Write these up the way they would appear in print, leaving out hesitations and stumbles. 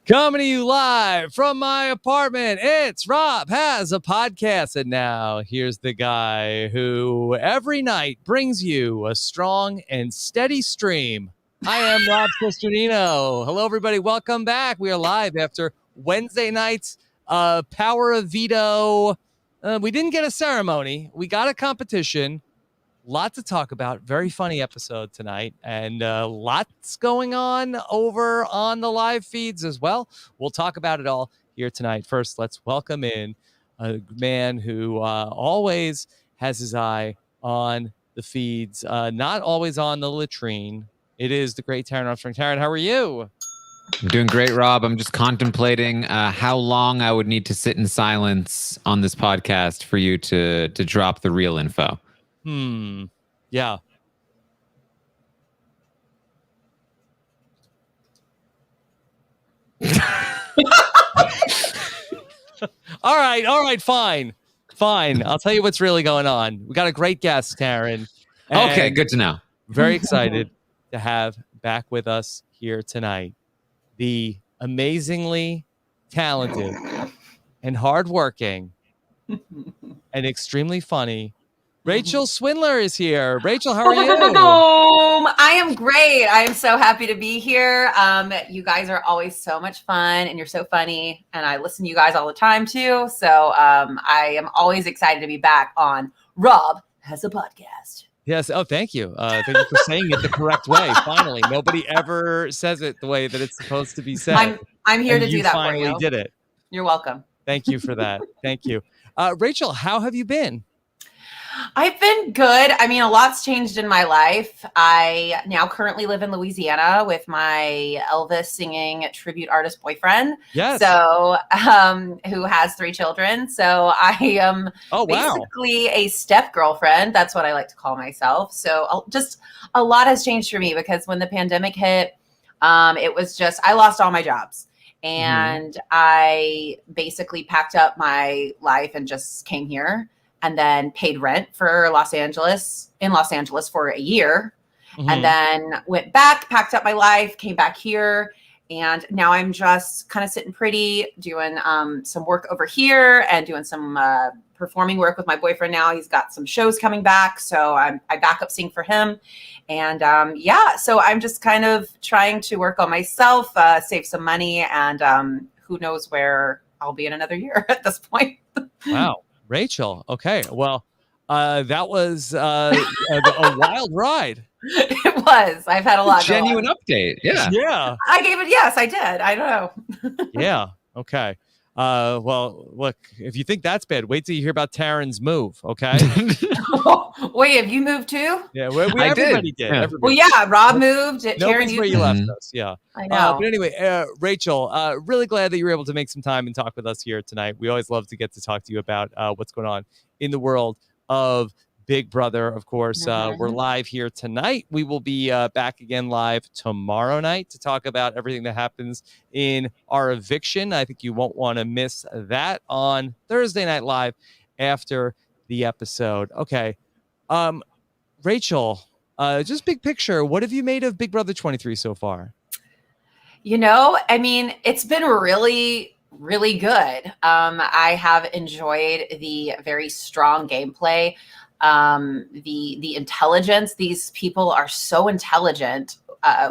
Coming to you live from my apartment, it's Rob Has a Podcast. And now here's the guy who every night brings you a strong and steady stream. I am Rob Cesternino. Hello, everybody. Welcome back. We are live after Wednesday night's Power of Veto. We didn't get a ceremony. We got a competition. Lot to talk about. Very funny episode tonight, and lots going on over on the live feeds as well. We'll talk about it all here tonight. First, let's welcome in a man who always has his eye on the feeds, not always on the latrine. It is the great Taran Armstrong. Taran, how are you? I'm doing great, Rob. I'm just contemplating how long I would need to sit in silence on this podcast for you to drop the real info. Yeah. All right, fine. I'll tell you what's really going on. We got a great guest, Taran. Okay, good to know. Very excited to have back with us here tonight the amazingly talented and hardworking and extremely funny Rachel Swindler is here. Rachel, how are you? I am great. I am so happy to be here. You guys are always so much fun and you're so funny. And I listen to you guys all the time too. So I am always excited to be back on Rob Has a Podcast. Yes. Oh, thank you. Thank you for saying it the correct way. Finally, nobody ever says it the way that it's supposed to be said. I'm here to do that for you. You finally did it. You're welcome. Thank you for that. Thank you. Rachel, how have you been? I've been good. I mean, a lot's changed in my life. I now currently live in Louisiana with my Elvis singing tribute artist boyfriend. Yes. So, who has 3 children. So I am basically a step girlfriend. That's what I like to call myself. So just a lot has changed for me because when the pandemic hit, it was just, I lost all my jobs. And I basically packed up my life and just came here. And then paid rent for Los Angeles for a year. And then went back, packed up my life, came back here. And now I'm just kind of sitting pretty, doing some work over here and doing some performing work with my boyfriend now. He's got some shows coming back. So I back up sing for him. And so I'm just kind of trying to work on myself, save some money. And who knows where I'll be in another year at this point. Wow. Rachel. Okay. Well, that was a wild ride. It was. I've had a lot. Genuine update. Yeah. Yeah. I gave it. Yes, I did. I don't know. Yeah. Okay. Well, look, if you think that's bad, wait till you hear about Taran's move. Okay. Wait, have you moved too? Yeah. Everybody did. Yeah. Everybody. Well, yeah. Rob moved. Nobody's where you left us. Yeah. I know. But anyway, Rachel, really glad that you were able to make some time and talk with us here tonight. We always love to get to talk to you about what's going on in the world of Big Brother. Of course, we're live here tonight. We will be back again live tomorrow night to talk about everything that happens in our eviction. I think you won't want to miss that on Thursday Night Live after the episode. Okay. Rachel, just big picture, what have you made of Big Brother 23 so far? You know, I mean, it's been really, really good. I have enjoyed the very strong gameplay, the intelligence. These people are so intelligent,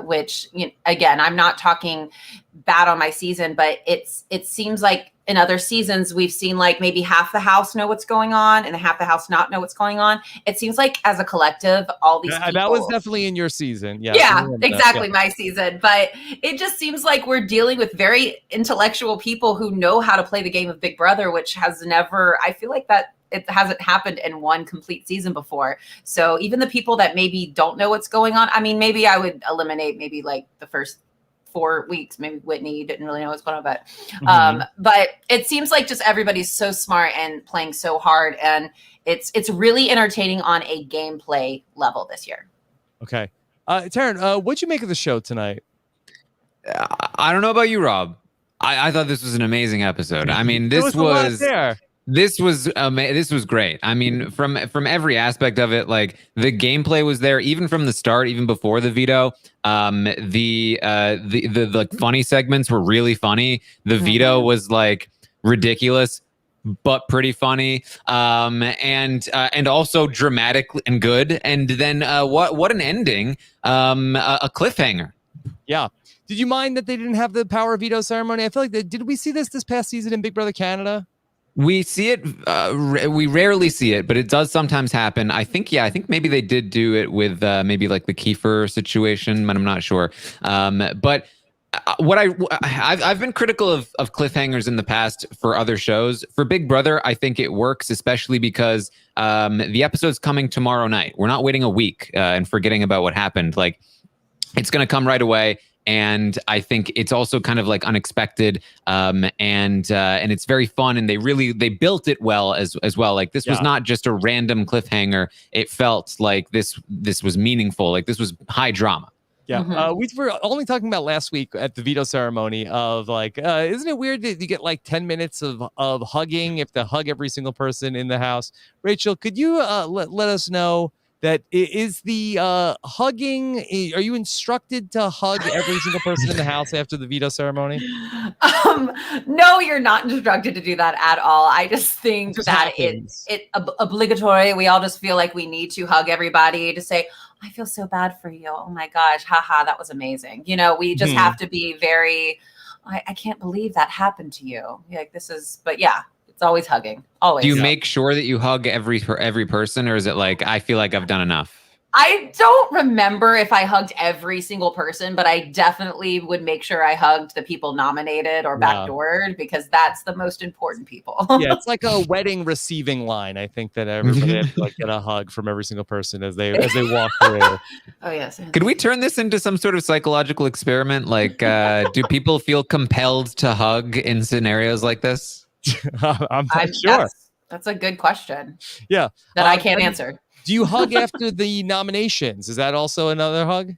which, again, I'm not talking bad on my season, but it seems like in other seasons we've seen like maybe half the house know what's going on and half the house not know what's going on. It seems like as a collective, all these people. That was definitely in your season. Yeah, exactly. My season. But it just seems like we're dealing with very intellectual people who know how to play the game of Big Brother, which has never, I feel like that it hasn't happened in one complete season before. So even the people that maybe don't know what's going on, I mean, maybe I would eliminate maybe like the first 4 weeks. Maybe Whitney didn't really know what's going on, but it seems like just everybody's so smart and playing so hard, and it's really entertaining on a gameplay level this year. Okay, Taran, what'd you make of the show tonight? I don't know about you, Rob. I thought this was an amazing episode. I mean, this was there. This was great. I mean, from every aspect of it, like the gameplay was there, even from the start, even before the veto. The like funny segments were really funny. The veto was like ridiculous, but pretty funny. And also dramatic and good. And then what an ending. A cliffhanger. Yeah. Did you mind that they didn't have the power veto ceremony? I feel like did we see this past season in Big Brother Canada? We see it. We rarely see it, but it does sometimes happen. I think maybe they did do it with maybe like the Kiefer situation, but I'm not sure. But what I've been critical of cliffhangers in the past for other shows. For Big Brother, I think it works, especially because the episode's coming tomorrow night. We're not waiting a week and forgetting about what happened. Like, it's going to come right away. And I think it's also kind of like unexpected, and it's very fun. And they built it well as well. Like, this was not just a random cliffhanger. It felt like this was meaningful. Like, this was high drama. Yeah, we were only talking about last week at the veto ceremony of like, isn't it weird that you get like 10 minutes of hugging if to hug every single person in the house? Rachel, could you let us know that is the hugging? Are you instructed to hug every single person in the house after the veto ceremony? No, you're not instructed to do that at all. I just think that it's obligatory. We all just feel like we need to hug everybody to say, I feel so bad for you. Oh my gosh, haha, that was amazing. You know, we just have to be very. I can't believe that happened to you. Like, this is, but yeah. It's always hugging. Always. Do you make sure that you hug every person, or is it like, I feel like I've done enough? I don't remember if I hugged every single person, but I definitely would make sure I hugged the people nominated or backdoored, because that's the most important people. Yeah, it's like a wedding receiving line. I think that everybody has to like get a hug from every single person as they walk through. Oh yes. Could we turn this into some sort of psychological experiment? Like, do people feel compelled to hug in scenarios like this? I'm not sure. That's a good question. Yeah. That I can't answer. Do you hug after the nominations? Is that also another hug?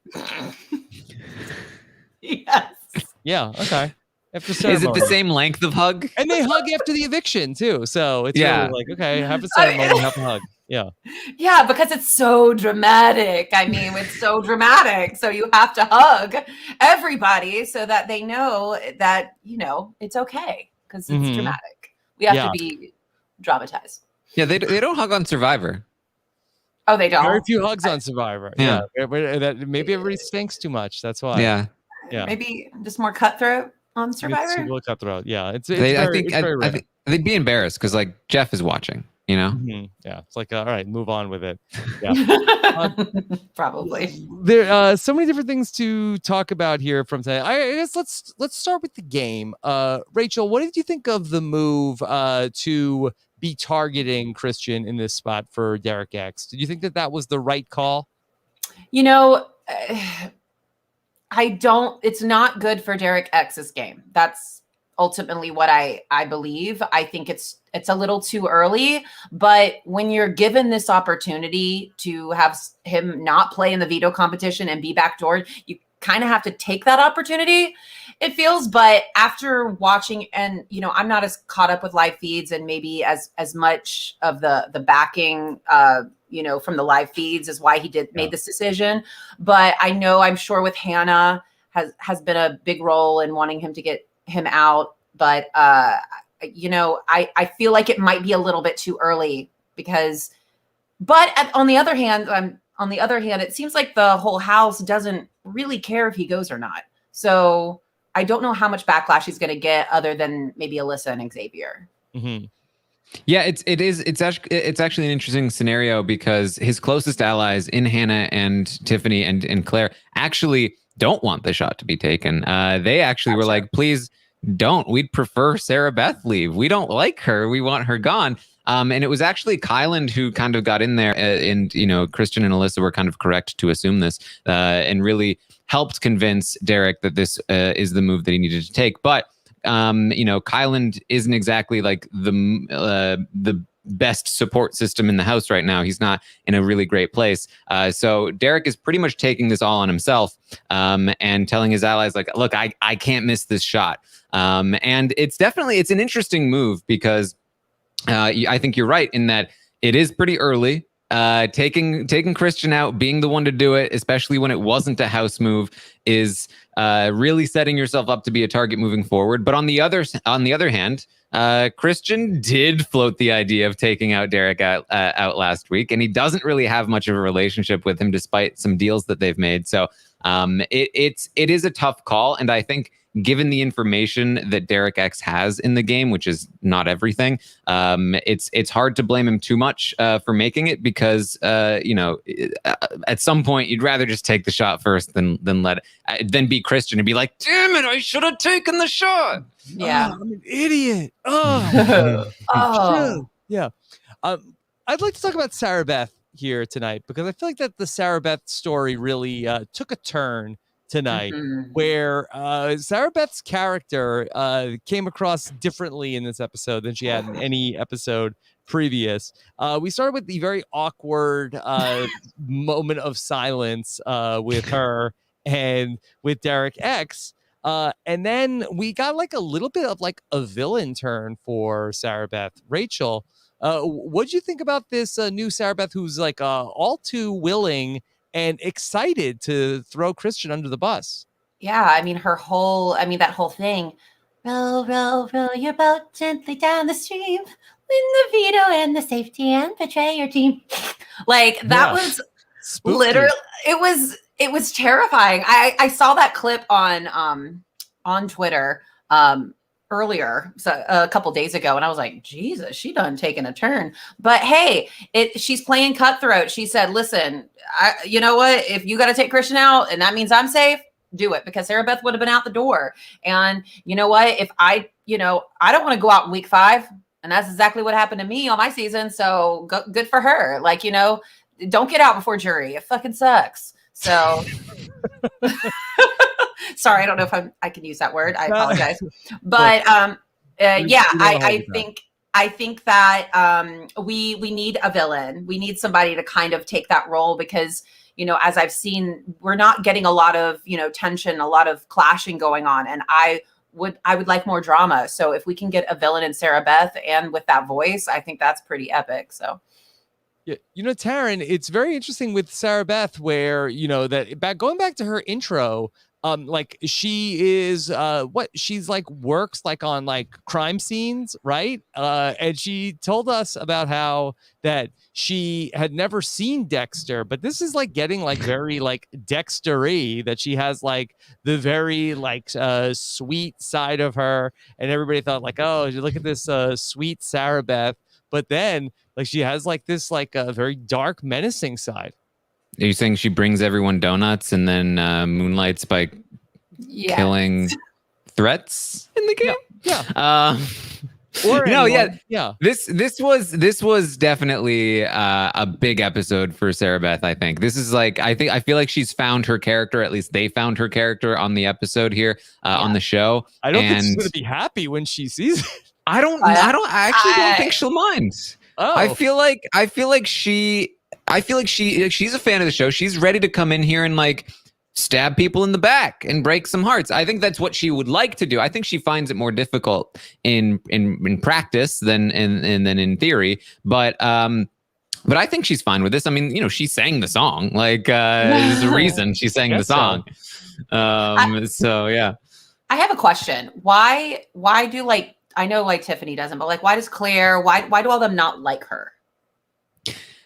Yes. Yeah. Okay. After ceremony. Is it the same length of hug? And they hug after the eviction too. So it's really like, okay, have a ceremony, have a hug. Yeah. Yeah, because it's so dramatic. I mean, it's so dramatic. So you have to hug everybody so that they know that, you know, it's okay, because it's dramatic. We have to be dramatized. Yeah, they don't hug on Survivor. Oh, they don't? Very few hugs on Survivor. Yeah. Maybe everybody stinks too much. That's why. Yeah. Maybe just more cutthroat on Survivor? It's a cutthroat. Yeah. I think they'd be embarrassed because, like, Jeff is watching, you know? Yeah. It's like, all right, move on with it. Yeah. Probably. There are so many different things to talk about here from today. I guess let's start with the game. Rachel, what did you think of the move to be targeting Christian in this spot for Derek X? Did you think that was the right call? You know, it's not good for Derek X's game. That's ultimately what I believe. I think it's a little too early, but when you're given this opportunity to have him not play in the veto competition and be backdoored, you kind of have to take that opportunity, it feels. But after watching, and you know, I'm not as caught up with live feeds and maybe as much of the backing you know, from the live feeds is why he made this decision. But I'm sure with Hannah has been a big role in wanting him to get him out. But you know, I feel like it might be a little bit too early on the other hand, it seems like the whole house doesn't really care if he goes or not. So I don't know how much backlash he's going to get other than maybe Alyssa and Xavier. Yeah, it's actually an interesting scenario because his closest allies in Hannah and Tiffany and Claire actually don't want the shot to be taken. They actually were like, please don't. We'd prefer Sarah Beth leave. We don't like her. We want her gone. And it was actually Kyland who kind of got in there, and you know, Christian and Alyssa were kind of correct to assume this, and really helped convince Derek that this is the move that he needed to take. But you know, Kyland isn't exactly like the best support system in the house right now. He's not in a really great place. So Derek is pretty much taking this all on himself, and telling his allies like, look, I can't miss this shot. And it's an interesting move because I think you're right in that it is pretty early. Taking Christian out, being the one to do it, especially when it wasn't a house move, is really setting yourself up to be a target moving forward. But on the other hand, Christian did float the idea of taking out Derek out last week, and he doesn't really have much of a relationship with him, despite some deals that they've made. So it is a tough call, and I think, given the information that Derek X has in the game, which is not everything, it's hard to blame him too much for making it, because at some point you'd rather just take the shot first than be Christian and be like, damn it, I should have taken the shot. Yeah, I'm an idiot. Oh, yeah. I'd like to talk about Sarah Beth here tonight, because I feel like that the Sarah Beth story really took a turn tonight, where Sarah Beth's character came across differently in this episode than she had in any episode previous. We started with the very awkward moment of silence with her and with Derek X. And then we got like a little bit of like a villain turn for Sarah Beth. Rachel, what'd you think about this new Sarah Beth, who's like all too willing and excited to throw Christian under the bus? Yeah, I mean, that whole thing. Row, row, row your boat gently down the stream. Win the veto and the safety and betray your team. Like, that was spooky. Literally, it was terrifying. I saw that clip on Twitter earlier, so a couple days ago, and I was like, Jesus, she done taken a turn. But hey, she's playing cutthroat. She said, listen, you know what, if you got to take Christian out and that means I'm safe, do it, because Sarah Beth would have been out the door. And you know what, if I don't want to go out in week 5, and that's exactly what happened to me on my season, so good for her. Like, don't get out before jury. It fucking sucks. So sorry, I don't know if I can use that word. I apologize. But I think that we need a villain. We need somebody to kind of take that role, because as I've seen, we're not getting a lot of tension, a lot of clashing going on, and I would like more drama. So if we can get a villain in Sarah Beth and with that voice, I think that's pretty epic. So. Yeah, Taran, it's very interesting with Sarah Beth, where going back to her intro, like she is she's like works like on like crime scenes, right? And she told us about how that she had never seen Dexter, but this is like getting like very like Dexter-y, that she has like the very like sweet side of her, and everybody thought like, oh, you look at this sweet Sarah Beth, but then like she has like this like a very dark, menacing side. Are you saying she brings everyone donuts and then moonlights by killing threats in the game? Yeah. This was definitely a big episode for Sarah Beth. I think this is like I feel like she's found her character. At least they found her character on the episode here on the show. I don't think she's gonna be happy when she sees it. I don't think she'll mind. Oh. I feel like she's a fan of the show. She's ready to come in here and like stab people in the back and break some hearts. I think that's what she would like to do. I think she finds it more difficult in practice than in theory. But I think she's fine with this. I mean, she sang the song. Like there's a reason she sang the song. So yeah. I have a question. Why do I know like Tiffany doesn't, but like why does Claire, why do all of them not like her?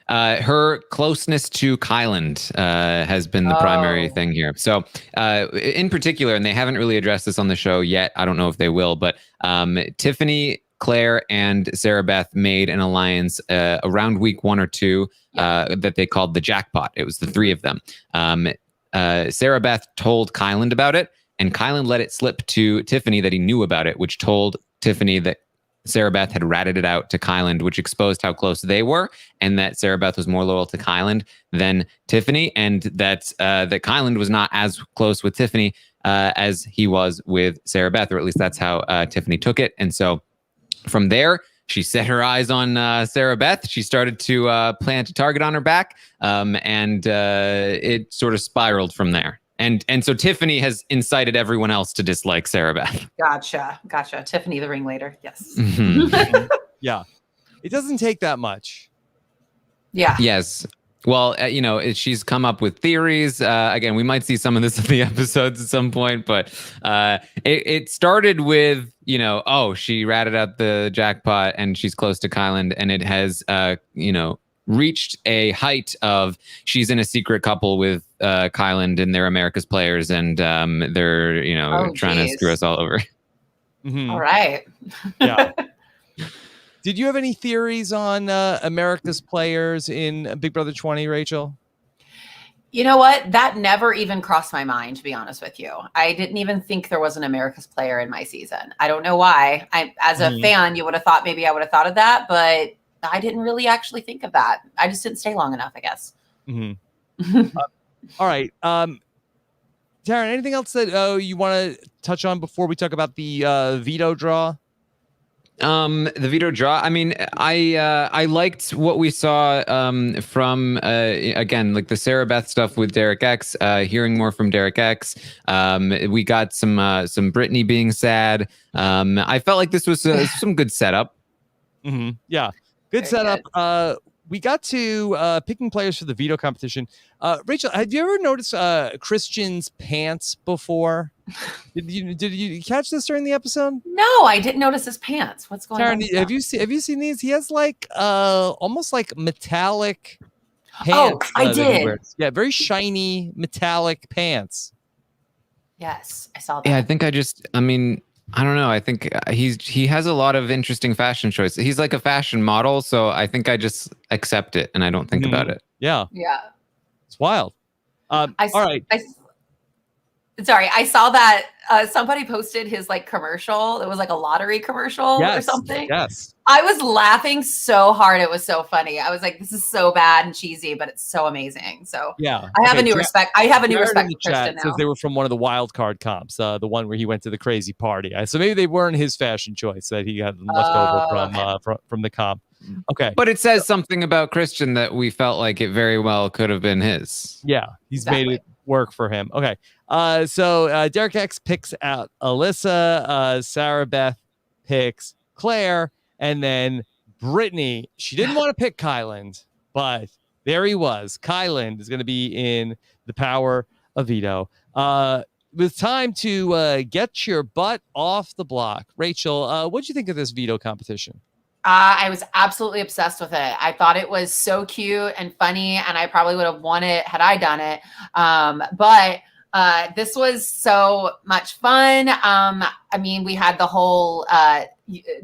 Her closeness to Kyland has been the primary thing here. So in particular, and they haven't really addressed this on the show yet, I don't know if they will, but Tiffany, Claire, and Sarah Beth made an alliance around week 1 or 2 that they called the Jackpot. It was the 3 of them. Sarah Beth told Kyland about it, and Kyland let it slip to Tiffany that he knew about it, which told Tiffany that Sarah Beth had ratted it out to Kyland, which exposed how close they were, and that Sarah Beth was more loyal to Kyland than Tiffany, and that that Kyland was not as close with Tiffany as he was with Sarah Beth, or at least that's how Tiffany took it. And so from there, she set her eyes on Sarah Beth. She started to plant a target on her back, and it sort of spiraled from there. And so Tiffany has incited everyone else to dislike Sarah Beth. Gotcha. Tiffany, the ringleader. Yes. Mm-hmm. Yeah. It doesn't take that much. Yeah. Yes. Well, she's come up with theories. Again, we might see some of this in the episodes at some point, but it started with, she ratted out the jackpot and she's close to Kyland, and it has, reached a height of she's in a secret couple with Kyland and they're America's players, and they're, trying to screw us all over. Mm-hmm. All right. Yeah. Did you have any theories on America's players in Big Brother 20, Rachel? You know what? That never even crossed my mind, to be honest with you. I didn't even think there was an America's player in my season. I don't know why. As a fan, you would have thought maybe I would have thought of that, but I didn't really actually think of that. I just didn't stay long enough, I guess. Mm-hmm. All right. Taran, anything else that you want to touch on before we talk about the veto draw? The veto draw. I mean, I liked what we saw from again, like the Sarah Beth stuff with Derek X. Hearing more from Derek X. We got some Brittany being sad. I felt like this was some good setup. Mm-hmm. Yeah, good setup. We got to picking players for the veto competition. Rachel, have you ever noticed Christian's pants before? Did you catch this during the episode? No, I didn't notice his pants. What's going on? Have you seen these? He has like almost like metallic pants. Oh, I did. Yeah, very shiny metallic pants. Yes, I saw that. Yeah, I don't know. I think he has a lot of interesting fashion choices. He's like a fashion model, so I think I just accept it and I don't think about it. Yeah. It's wild. All right. I saw that somebody posted his like commercial. It was like a lottery commercial or something. Yes. I was laughing so hard. It was so funny. I was like, this is so bad and cheesy, but it's so amazing. So yeah, I have a new respect. I have a new respect for Christian now. Says they were from one of the wild card comps, the one where he went to the crazy party. So maybe they weren't his fashion choice that he got left over from the comp. Okay. But it says something about Christian that we felt like it very well could have been his. Yeah, he's made it work for him. Okay. So Derek X picks out Alyssa, Sarah Beth picks Claire, and then Brittany. She didn't want to pick Kyland, but there he was. Kyland is going to be in the power of veto. It's time to get your butt off the block. Rachel, what'd you think of this veto competition? I was absolutely obsessed with it. I thought it was so cute and funny, and I probably would have won it had I done it. But this was so much fun. We had the whole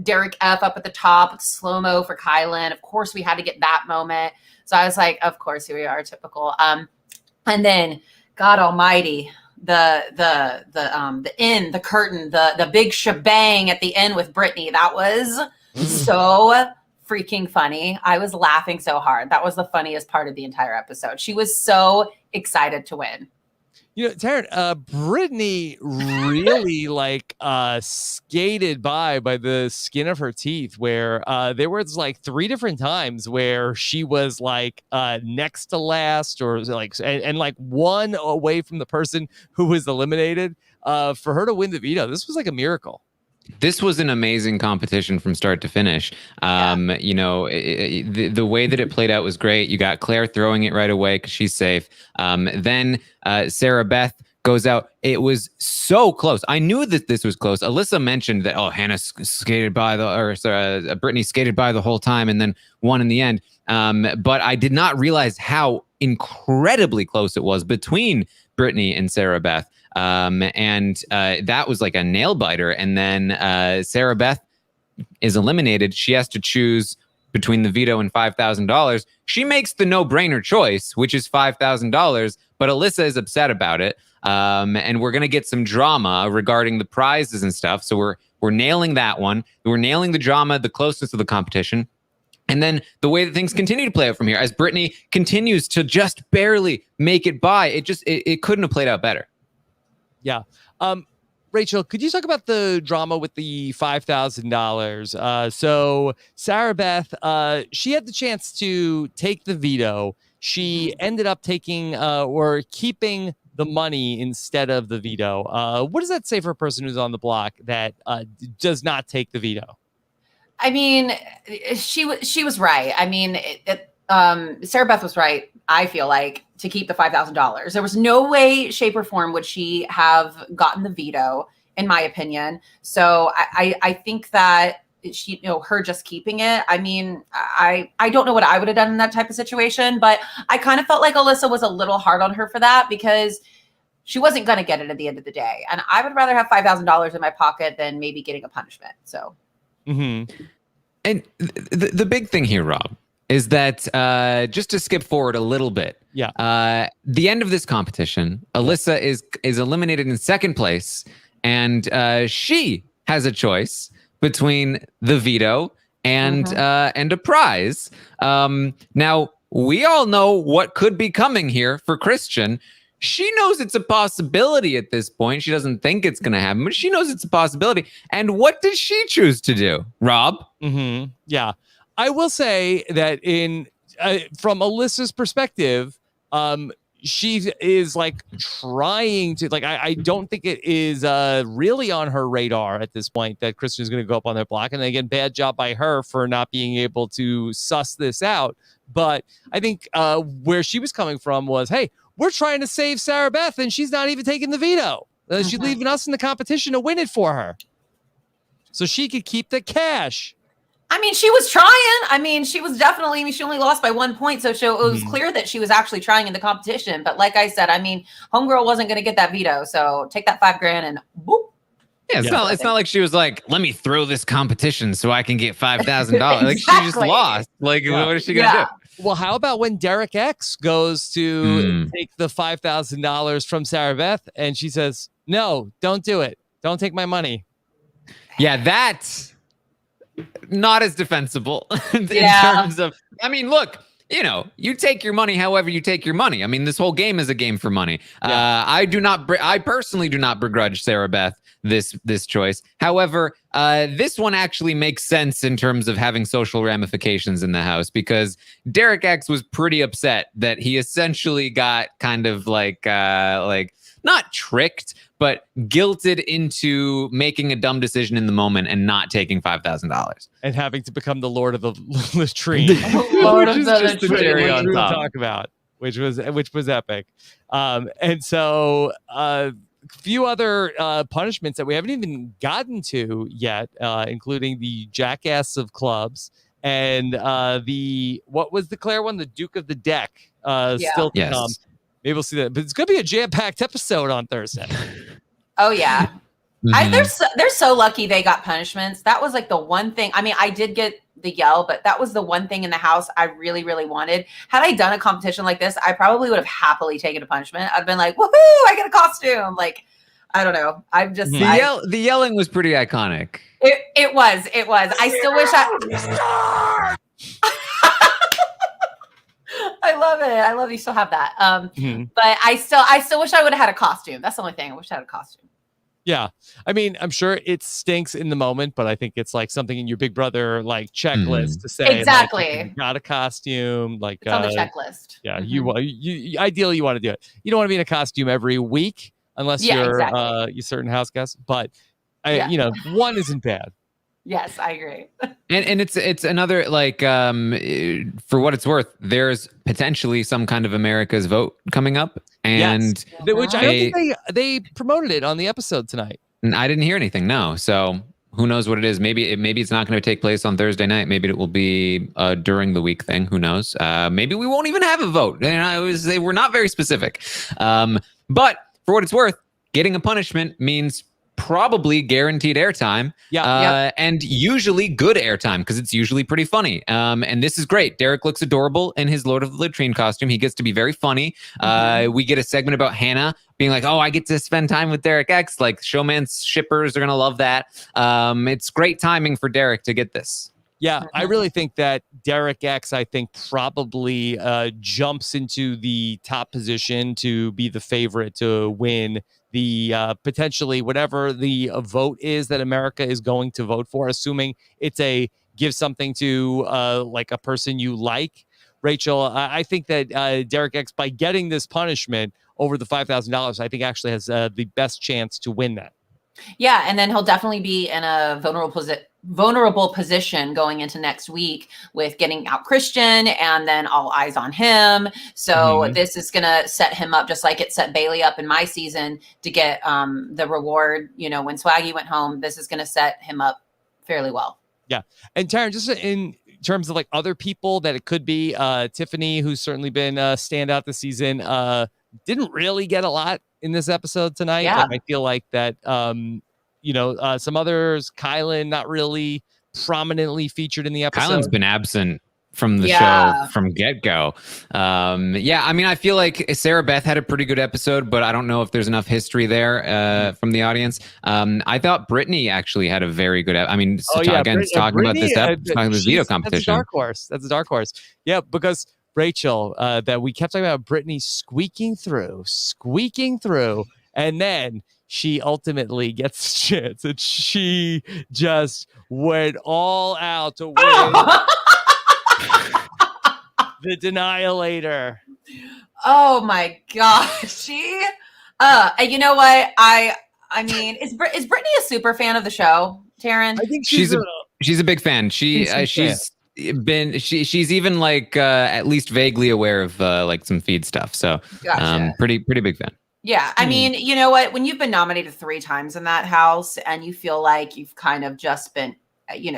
Derek F up at the top, slow-mo for Kylan. Of course, we had to get that moment. So I was like, of course, here we are, typical. And then, God Almighty, the end, the curtain, the big shebang at the end with Brittany. That was so freaking funny. I was laughing so hard. That was the funniest part of the entire episode. She was so excited to win. Taran, Brittany really skated by the skin of her teeth, where there was like 3 different times where she was like next to last, or and like one away from the person who was eliminated. For her to win the veto, this was like a miracle. This was an amazing competition from start to finish. The way that it played out was great. You got Claire throwing it right away because she's safe. Then Sarah Beth goes out. It was so close. I knew that this was close. Alyssa mentioned that, Hannah skated by Brittany skated by the whole time and then won in the end. But I did not realize how incredibly close it was between Brittany and Sarah Beth. That was like a nail biter. And then Sarah Beth is eliminated. She has to choose between the veto and $5,000. She makes the no-brainer choice, which is $5,000. But Alyssa is upset about it. And we're gonna get some drama regarding the prizes and stuff. So we're nailing that one. We're nailing the drama, the closeness of the competition. And then the way that things continue to play out from here, as Brittany continues to just barely make it by, it couldn't have played out better. Yeah. Rachel, could you talk about the drama with the $5,000? So Sarah Beth, she had the chance to take the veto. She ended up taking or keeping the money instead of the veto. What does that say for a person who's on the block that does not take the veto? I mean, she was right. I mean, Sarah Beth was right, I feel like, to keep the $5,000. There was no way, shape, or form would she have gotten the veto, in my opinion. So I think that she, her just keeping it. I mean, I don't know what I would have done in that type of situation, but I kind of felt like Alyssa was a little hard on her for that because she wasn't going to get it at the end of the day. And I would rather have $5,000 in my pocket than maybe getting a punishment. So. Mm-hmm. And the big thing here, Rob, is that just to skip forward a little bit. Yeah. The end of this competition, Alyssa is eliminated in second place, and she has a choice between the veto and a prize. Now we all know what could be coming here for Christian. She knows it's a possibility at this point. She doesn't think it's going to happen, but she knows it's a possibility. And what does she choose to do, Rob? Mm-hmm. Yeah. I will say that from Alyssa's perspective, she is like trying to, like, I don't think it is really on her radar at this point that Christian is going to go up on their block. And again, bad job by her for not being able to suss this out. But I think where she was coming from was, hey, we're trying to save Sarah Beth, and she's not even taking the veto. She's leaving us in the competition to win it for her, so she could keep the cash. I mean, she was trying. I mean, she was definitely. I mean, she only lost by 1 point, so it was clear that she was actually trying in the competition. But like I said, I mean, homegirl wasn't going to get that veto, so take that $5,000 and boop. Yeah, it's not like she was like, let me throw this competition so I can get $5,000. Like, she just lost. Like, what is she gonna do? Well, how about when Derek X goes to take the $5,000 from Sarah Beth, and she says, no, don't do it. Don't take my money. Yeah, that's not as defensible in terms of, I mean, look, you take your money however you take your money. I mean, this whole game is a game for money. Yeah. I personally do not begrudge Sarah Beth this choice. However, this one actually makes sense in terms of having social ramifications in the house, because Derek X was pretty upset that he essentially got kind of like not tricked, but guilted into making a dumb decision in the moment and not taking $5,000 and having to become the Lord of the Latrine, Lord which of is the just the cherry on top. Talk about which was epic, and so a few other punishments that we haven't even gotten to yet, including the Jackass of Clubs and what was the Claire one, the Duke of the Deck, still to come. Maybe we'll see that, but it's going to be a jam-packed episode on Thursday. Oh yeah, they're so lucky they got punishments. That was like the one thing. I mean, I did get the yell, but that was the one thing in the house I really, really wanted. Had I done a competition like this, I probably would have happily taken a punishment. I'd been like, woohoo, I get a costume. Like, I don't know. I'm just the yelling was pretty iconic. It was. I still wish I love it. I love you still have that. But I still wish I would have had a costume. That's the only thing. I wish I had a costume. Yeah. I mean, I'm sure it stinks in the moment, but I think it's like something in your Big Brother like checklist to say exactly. Like, got a costume, like it's on the checklist. Yeah, you ideally you want to do it. You don't want to be in a costume every week unless you're a certain house guest, but one isn't bad. Yes, I agree. And it's another, like, for what it's worth, there's potentially some kind of America's Vote coming up, and which I don't think they promoted it on the episode tonight. And I didn't hear anything. No, so who knows what it is? Maybe it's not going to take place on Thursday night. Maybe it will be during the week thing. Who knows? Maybe we won't even have a vote. They were not very specific. But for what it's worth, getting a punishment means probably guaranteed airtime, and usually good airtime, because it's usually pretty funny. And this is great. Derek looks adorable in his Lord of the Latrine costume. He gets to be very funny. We get a segment about Hannah being like, oh, I get to spend time with Derek X. Like, showman's shippers are going to love that. It's great timing for Derek to get this. Yeah, I really think that Derek X, probably jumps into the top position to be the favorite to win the potentially whatever the vote is that America is going to vote for, assuming it's a give something to like a person you like. Rachel, I think that Derek X, by getting this punishment over the $5,000, I think actually has the best chance to win that. Yeah, and then he'll definitely be in a vulnerable position going into next week with getting out Christian and then all eyes on him. So this is going to set him up just like it set Bailey up in my season to get the reward. You know, when Swaggy went home, this is going to set him up fairly well. Yeah. And Taran, just in terms of like other people that it could be, Tiffany, who's certainly been a standout this season, didn't really get a lot in this episode tonight. Yeah. Like, I feel like that, some others, Kylan, not really prominently featured in the episode. Kylan's been absent from the show from get-go. I mean, I feel like Sarah Beth had a pretty good episode, but I don't know if there's enough history there from the audience. I thought Brittany actually had a very good talking about this Veto competition. That's a dark horse. Yeah, because Rachel, that we kept talking about Brittany squeaking through, and then she ultimately gets a chance, and she just went all out to win the Denialator. Oh my gosh, she. You know what? I mean, is Brittany a super fan of the show, Taran? I think she's a big fan. She's even like at least vaguely aware of like some feed stuff. So gotcha. Pretty big fan. Yeah, I mean, you know what? When you've been nominated 3 times in that house and you feel like you've kind of just been,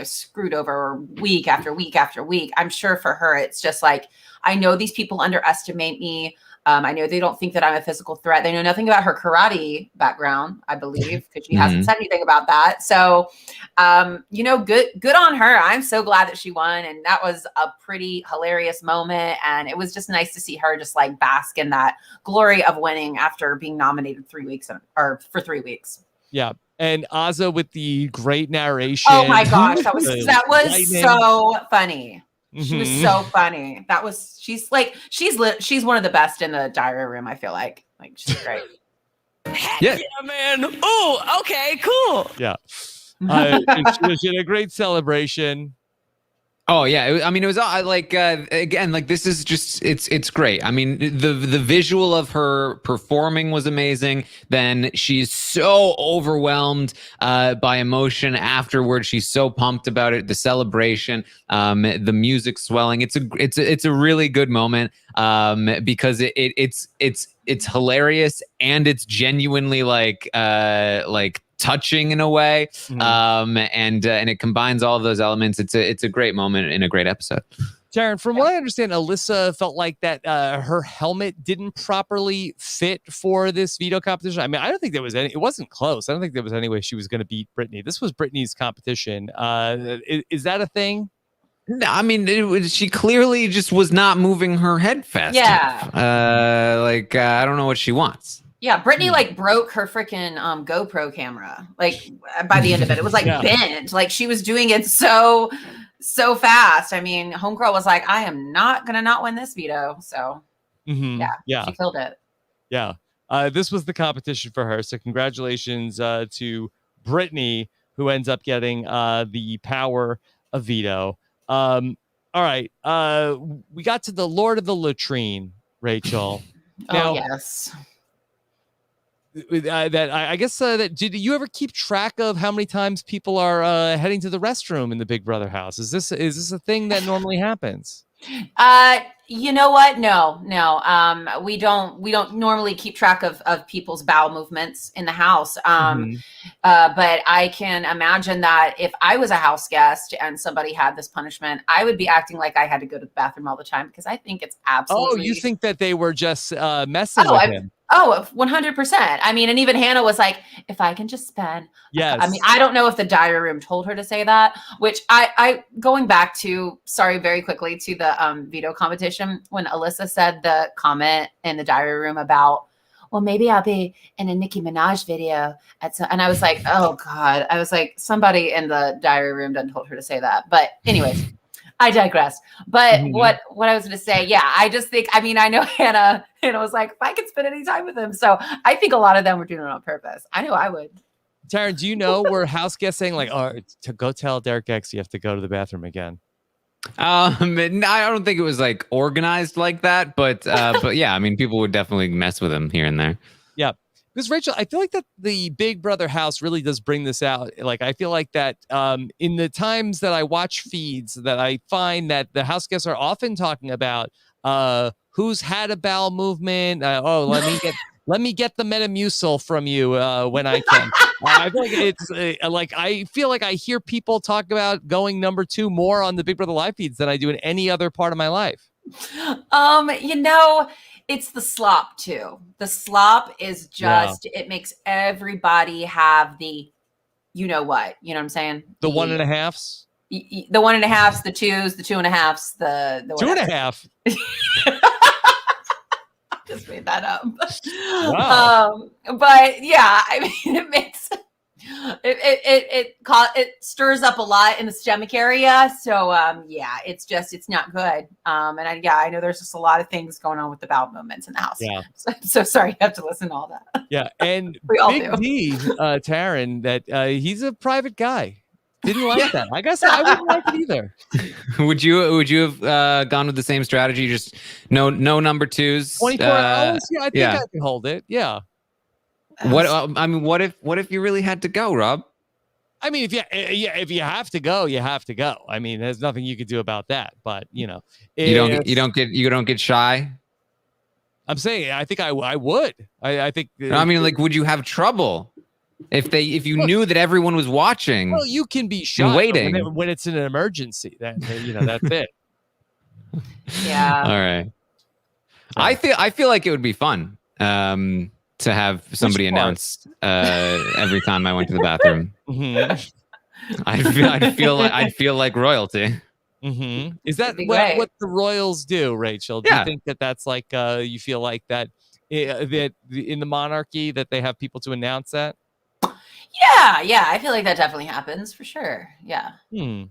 screwed over week after week after week, I'm sure for her, it's just like, I know these people underestimate me. I know they don't think that I'm a physical threat. They know nothing about her karate background, I believe, because she hasn't said anything about that. So, good on her. I'm so glad that she won. And that was a pretty hilarious moment. And it was just nice to see her just like bask in that glory of winning after being nominated 3 weeks for 3 weeks. Yeah. And Azza with the great narration. Oh my gosh. That was so funny. She was so funny. She's one of the best in the diary room. I feel like she's great. Yeah, man. Oh, okay, cool. Yeah. She had a great celebration. Oh yeah, it was again, like this is just it's great. I mean, the visual of her performing was amazing. Then she's so overwhelmed by emotion afterwards. She's so pumped about it. The celebration, the music swelling. It's a really good moment because it's hilarious and it's genuinely like touching in a way, and it combines all of those elements. It's a great moment in a great episode. Taran, from what I understand, Alyssa felt like that her helmet didn't properly fit for this veto competition. I mean, I don't think it wasn't close. I don't think there was any way she was going to beat Brittany. This was Brittany's competition. Is that a thing? No, I mean, she clearly just was not moving her head fast enough. I don't know what she wants. Yeah, Brittany broke her freaking GoPro camera. Like by the end of it, it was like bent. Like she was doing it so fast. I mean, homegirl was like, "I am not gonna not win this veto." So she killed it. Yeah, this was the competition for her. So congratulations to Brittany, who ends up getting the power of veto. All right, we got to the Lord of the Latrine, Rachel. Now, yes. I guess did you ever keep track of how many times people are heading to the restroom in the Big Brother house? Is this a thing that normally happens? You know what? No. We don't normally keep track of people's bowel movements in the house. But I can imagine that if I was a house guest and somebody had this punishment, I would be acting like I had to go to the bathroom all the time because I think it's absolutely. Oh, you think that they were just messing with him? Oh, 100%. I mean, and even Hannah was like, if I can just spend. Yes. I mean, I don't know if the diary room told her to say that, which I going back to, very quickly to the veto competition, when Alyssa said the comment in the diary room about, well, maybe I'll be in a Nicki Minaj video. And I was like, oh God. I was like, somebody in the diary room done told her to say that. But anyways. I digress. But what I was going to say, I just think, I mean, I know Hannah was like, if I could spend any time with him. So I think a lot of them were doing it on purpose. I know I would. Taran, do you know we're house guests saying like, oh, to go tell Derek X you have to go to the bathroom again? I don't think it was like organized like that, but yeah, I mean, people would definitely mess with him here and there. Yeah. Because Rachel, I feel like that the Big Brother house really does bring this out. Like, I feel like that in the times that I watch feeds, that I find that the house guests are often talking about who's had a bowel movement. Let me get the Metamucil from you when I can. I feel like it's I feel like I hear people talk about going number 2 more on the Big Brother live feeds than I do in any other part of my life. It's the slop too. The slop is just, it makes everybody have the, you know what I'm saying? The 1.5s? The 1.5s, the 2s, the 2.5s, the 2.5. Just made that up. Wow. But yeah, I mean, it makes it stirs up a lot in the stomach area. So it's not good. I know there's just a lot of things going on with the bowel movements in the house. Yeah. So sorry you have to listen to all that. Yeah, and we all Big do. D, Taran, that he's a private guy. Didn't like that. I guess I wouldn't like it either. Would you have gone with the same strategy? Just no number 2s. 24 hours. Yeah, I think I can hold it. Yeah. What if you really had to go, Rob? I mean, if you have to go, you have to go. I mean, there's nothing you could do about that. But you don't get shy. I'm saying I think I would. I think. I mean, like, would you have trouble if you knew that everyone was watching? Well, you can be shy waiting when it's an emergency. Then that's it. Yeah. All right. I feel like it would be fun to have somebody announce every time I went to the bathroom. Mm-hmm. I'd feel like royalty. Mm-hmm. Is that what the Royals do, Rachel? Do you think that's like you feel like that in the monarchy that they have people to announce that? Yeah, I feel like that definitely happens for sure. Yeah. I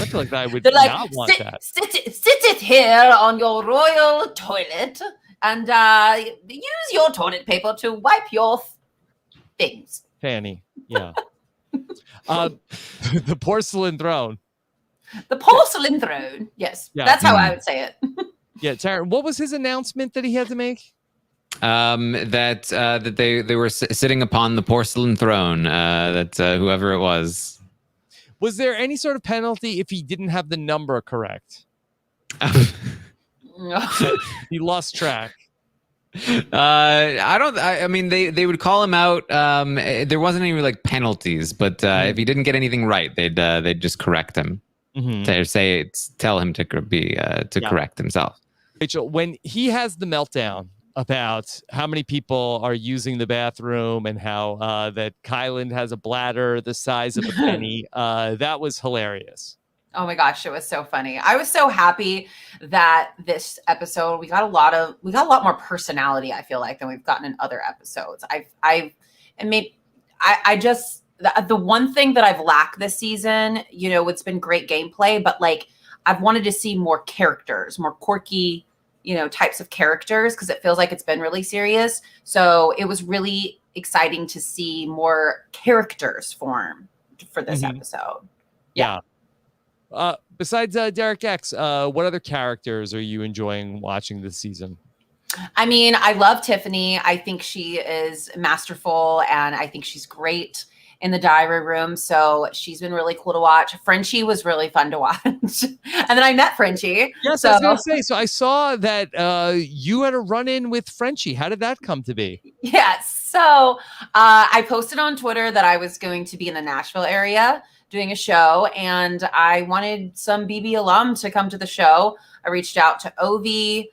feel like I would not want that. Sit it here on your royal toilet and use your toilet paper to wipe your things. Fanny, yeah. The porcelain throne. The porcelain throne. Yes, that's how I would say it. Yeah, Taran, what was his announcement that he had to make? That they were sitting upon the porcelain throne. That whoever it was. Was there any sort of penalty if he didn't have the number correct? He lost track. I mean, they would call him out. There wasn't any like penalties, but if he didn't get anything right, they'd just correct him. Mm-hmm. Tell him to correct himself. Rachel, when he has the meltdown about how many people are using the bathroom and how that Kylan has a bladder the size of a penny, that was hilarious. Oh my gosh, it was so funny. I was so happy that this episode we got a lot more personality, I feel like, than we've gotten in other episodes. The one thing that I've lacked this season, it's been great gameplay, but like I've wanted to see more characters, more quirky, types of characters, because it feels like it's been really serious. So it was really exciting to see more characters form for this episode. Yeah. Besides Derek X, what other characters are you enjoying watching this season? I mean, I love Tiffany. I think she is masterful, and I think she's great in the diary room. So she's been really cool to watch. Frenchie was really fun to watch. And then I met Frenchie. Yes, I was going to say. So I saw that you had a run-in with Frenchie. How did that come to be? Yes. So I posted on Twitter that I was going to be in the Nashville area doing a show, and I wanted some BB alum to come to the show. I reached out to Ovi.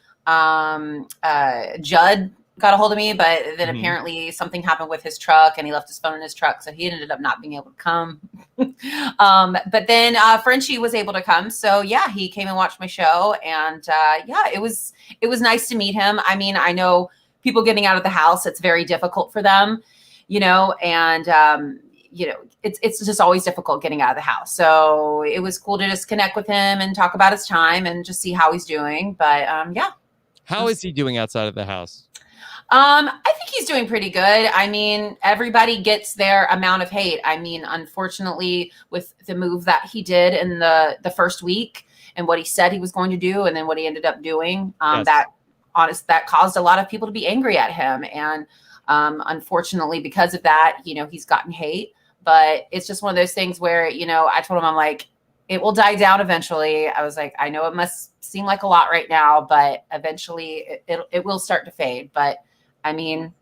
Judd got a hold of me, but then apparently something happened with his truck and he left his phone in his truck. So he ended up not being able to come. But then Frenchie was able to come. So yeah, he came and watched my show, and it was nice to meet him. I mean, I know people getting out of the house, it's very difficult for them, and it's just always difficult getting out of the house. So it was cool to just connect with him and talk about his time and just see how he's doing. But yeah. How is he doing outside of the house? I think he's doing pretty good. I mean, everybody gets their amount of hate. I mean, unfortunately, with the move that he did in the first week and what he said he was going to do, and then what he ended up doing, that caused a lot of people to be angry at him. And Unfortunately, because of that, he's gotten hate. But it's just one of those things where, I told him, I'm like, it will die down eventually. I was like, I know it must seem like a lot right now, but eventually it will start to fade. But I mean,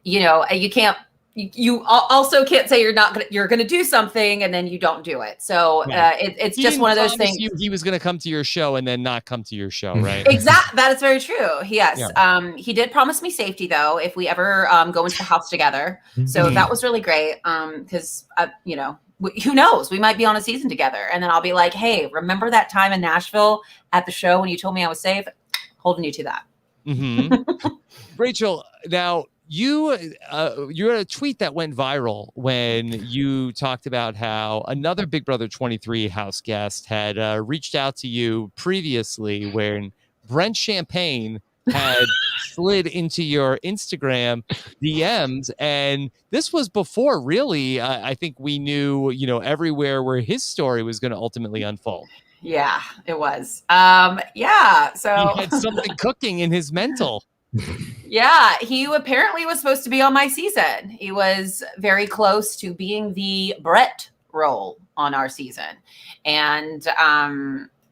you can't. You also can't say you're gonna do something and then you don't do it. So it's just one of those things. He was gonna come to your show and then not come to your show, right? Exactly. That is very true. Yes. Yeah. He did promise me safety though if we ever go into the house together. So that was really great. Because who knows? We might be on a season together, and then I'll be like, "Hey, remember that time in Nashville at the show when you told me I was safe? Holding you to that." Mm-hmm. Rachel, now. You had a tweet that went viral when you talked about how another Big Brother 23 house guest had reached out to you previously when Brent Champagne had slid into your Instagram DMs. And this was before really, I think we knew, everywhere where his story was going to ultimately unfold. Yeah, it was. Yeah. So he had something cooking in his mental. Yeah, he apparently was supposed to be on my season. He was very close to being the Brett role on our season. And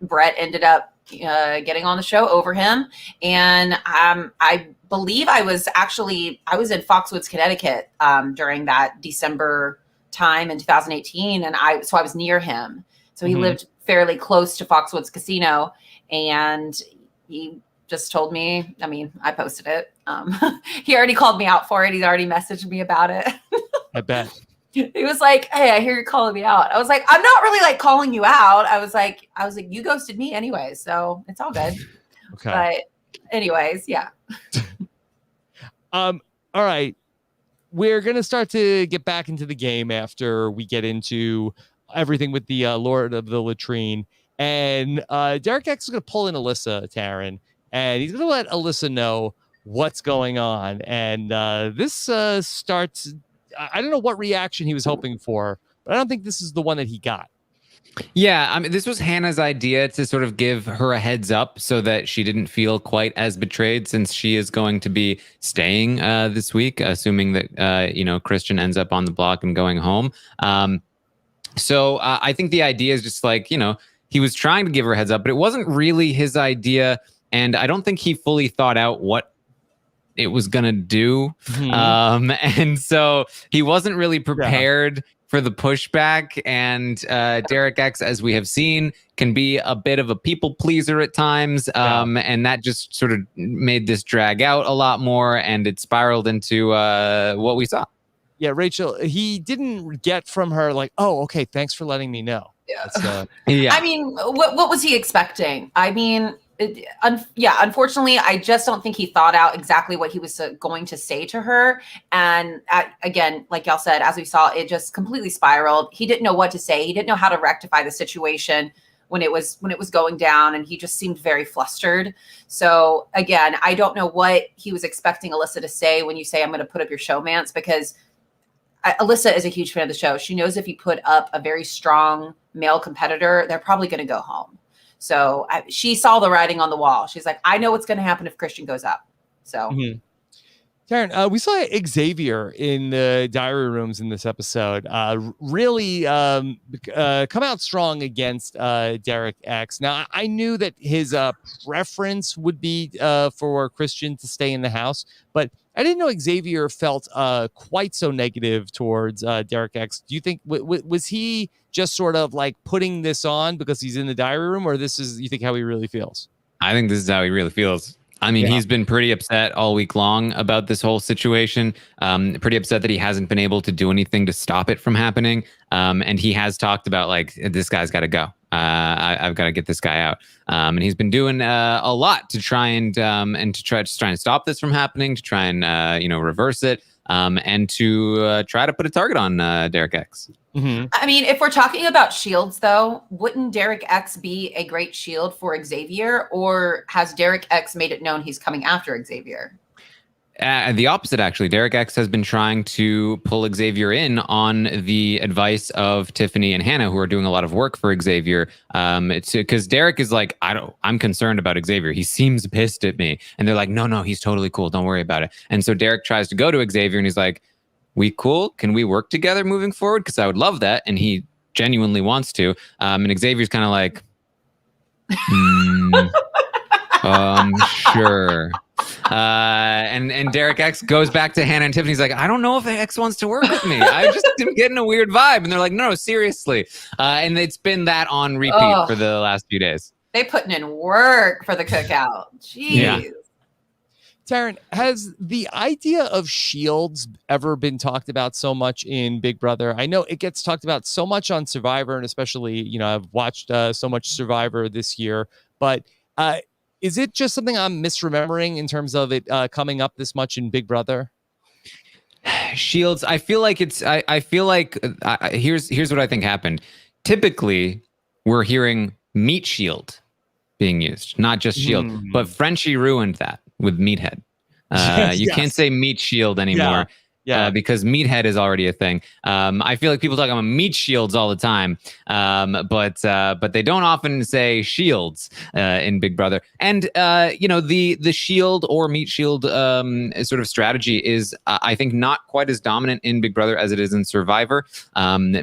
Brett ended up getting on the show over him. And I believe I was in Foxwoods, Connecticut during that December time in 2018. And I was near him. So he lived fairly close to Foxwoods Casino. And he just told me, I posted it. He already called me out for it. He's already messaged me about it. I bet. He was like, "Hey, I hear you're calling me out." I was like, "I'm not really like calling you out." I was like, "You ghosted me anyway, so it's all good." Okay. But anyways, yeah. All right. We're going to start to get back into the game after we get into everything with the Lord of the Latrine. And Derek X is going to pull in Alyssa, Taran. And he's going to let Alyssa know what's going on. And this starts, I don't know what reaction he was hoping for, but I don't think this is the one that he got. Yeah, this was Hannah's idea to sort of give her a heads up so that she didn't feel quite as betrayed, since she is going to be staying this week, assuming that, Christian ends up on the block and going home. So I think the idea is just like, he was trying to give her a heads up, but it wasn't really his idea. And I don't think he fully thought out what it was going to do. And so he wasn't really prepared for the pushback. And Derek X, as we have seen, can be a bit of a people pleaser at times. And that just sort of made this drag out a lot more. And it spiraled into what we saw. Yeah, Rachel, he didn't get from her like, "Oh, okay, thanks for letting me know." Yeah. What was he expecting? Unfortunately, I just don't think he thought out exactly what he was going to say to her. And again, like y'all said, as we saw, it just completely spiraled. He didn't know what to say. He didn't know how to rectify the situation when it was going down, and he just seemed very flustered. So again, I don't know what he was expecting Alyssa to say when you say, "I'm going to put up your showmance," because Alyssa is a huge fan of the show. She knows if you put up a very strong male competitor, they're probably going to go home. So she saw the writing on the wall. She's like, "I know what's going to happen if Christian goes up." So, Taran, we saw Xavier in the diary rooms in this episode really come out strong against Derek X. Now, I knew that his preference would be for Christian to stay in the house, but I didn't know Xavier felt quite so negative towards Derek X. Do you think was he just sort of like putting this on because he's in the diary room, or you think how he really feels? I think this is how he really feels. He's been pretty upset all week long about this whole situation. Pretty upset that he hasn't been able to do anything to stop it from happening. And he has talked about like, this guy's got to go. I've got to get this guy out. And he's been doing a lot to try and try and stop this from happening, to try and reverse it. And to try to put a target on Derek X. If we're talking about shields, though, wouldn't Derek X be a great shield for Xavier, or has Derek X made it known he's coming after Xavier? The opposite, actually. Derek X has been trying to pull Xavier in on the advice of Tiffany and Hannah, who are doing a lot of work for Xavier. Because Derek is like, I'm concerned about Xavier. He seems pissed at me. And they're like, no, he's totally cool. Don't worry about it. And so Derek tries to go to Xavier and he's like, we cool? Can we work together moving forward? Because I would love that. And he genuinely wants to. And Xavier's kind of like, sure. And Derek X goes back to Hannah and Tiffany. He's like, I don't know if X wants to work with me. I just am getting a weird vibe. And they're like, no, seriously. And it's been that on repeat for the last few days. They putting in work for the cookout. Jeez. Yeah. Taran, has the idea of shields ever been talked about so much in Big Brother? I know it gets talked about so much on Survivor, and especially, I've watched so much Survivor this year, but is it just something I'm misremembering in terms of it coming up this much in Big Brother? Shields, I feel like here's what I think happened. Typically, we're hearing meat shield being used, not just shield, but Frenchie ruined that with meathead. You can't say meat shield anymore. Yeah. Because meathead is already a thing. I feel like people talk about meat shields all the time, but they don't often say shields in Big Brother. And the shield or meat shield sort of strategy is, I think, not quite as dominant in Big Brother as it is in Survivor,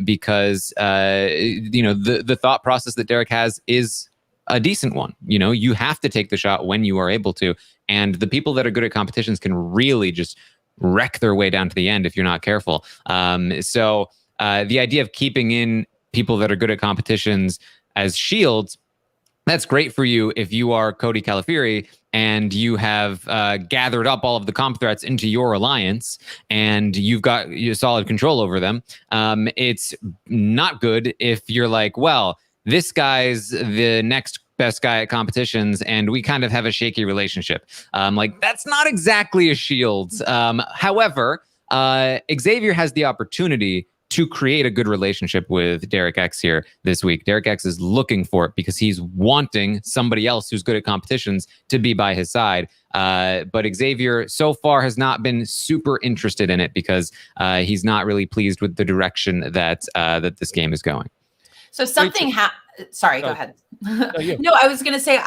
because the thought process that Derek has is a decent one. You have to take the shot when you are able to, and the people that are good at competitions can really just wreck their way down to the end if you're not careful. So the idea of keeping in people that are good at competitions as shields, that's great for you if you are Cody Calafieri and you have gathered up all of the comp threats into your alliance and you've got your solid control over them. It's not good if you're like, well, this guy's the next best guy at competitions and we kind of have a shaky relationship. That's not exactly a shield. However, Xavier has the opportunity to create a good relationship with Derek X here this week. Derek X is looking for it because he's wanting somebody else who's good at competitions to be by his side. But Xavier so far has not been super interested in it because he's not really pleased with the direction that this game is going. So something sorry, go ahead. No, I was going to say,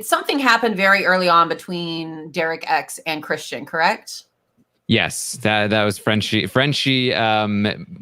something happened very early on between Derek X and Christian, correct? Yes, that was Frenchie. Frenchie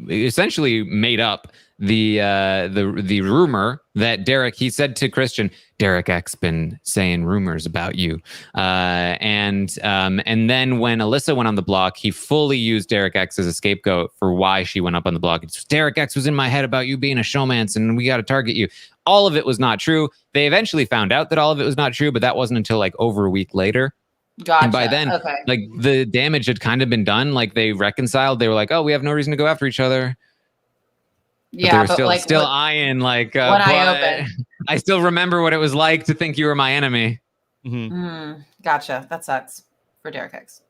essentially made up the rumor that he said to Christian, Derek X been saying rumors about you, and then when Alyssa went on the block, he fully used Derek X as a scapegoat for why she went up on the block. It's Derek X was in my head about you being a showmance and we got to target you. All of it was not true. They eventually found out that all of it was not true, but that wasn't until over a week later. Gotcha. And by then, the damage had kind of been done. They reconciled. They were like, oh, we have no reason to go after each other. Yeah, but they were still eyeing one eye open. I still remember what it was like to think you were my enemy. Mm-hmm. Gotcha. That sucks for Derek X.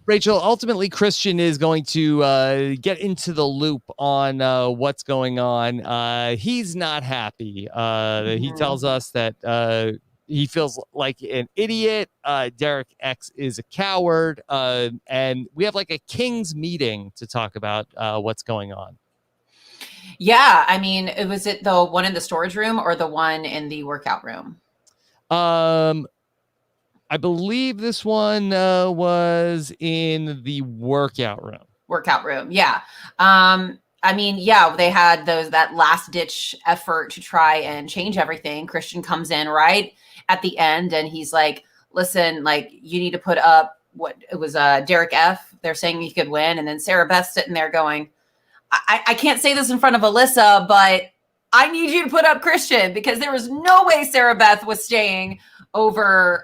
Rachel, ultimately, Christian is going to get into the loop on what's going on. He's not happy. He tells us that he feels like an idiot. Derek X is a coward. And we have a king's meeting to talk about what's going on. Yeah, I mean, was it the one in the storage room or the one in the workout room? I believe this one was in the workout room. Workout room, yeah. I mean, yeah, they had that last ditch effort to try and change everything. Christian comes in right at the end and he's like, listen, you need to put up what it was Derek F. They're saying he could win. And then Sarah Beth sitting there going, I can't say this in front of Alyssa, but I need you to put up Christian because there was no way Sarah Beth was staying over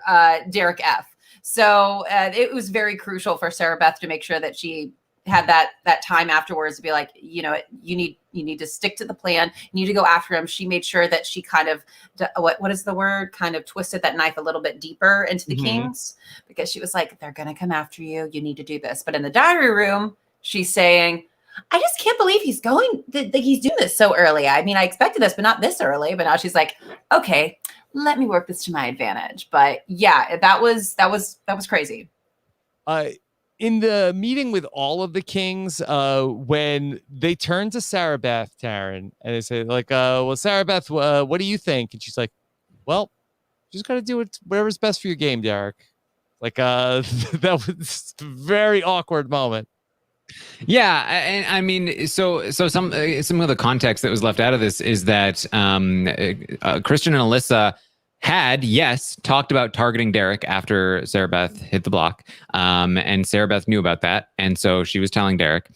Derek F. So it was very crucial for Sarah Beth to make sure that she had that time afterwards to be like, you need to stick to the plan. You need to go after him. She made sure that she kind of, what is the word? Kind of twisted that knife a little bit deeper into the Kings because she was like, they're going to come after you. You need to do this. But in the diary room, she's saying, I just can't believe he's doing this so early. I mean, I expected this, but not this early. But now she's like, okay, let me work this to my advantage. But yeah, that was crazy. In the meeting with all of the kings, when they turn to Sarah Beth, Taran, and they say like, well, Sarah Beth, what do you think? And she's like, well, you just got to do whatever's best for your game, Derek. Like, that was a very awkward moment. Yeah, and I mean, so some of the context that was left out of this is that Christian and Alyssa had, yes, talked about targeting Derek after Sarah Beth hit the block, and Sarah Beth knew about that, and so she was telling Derek.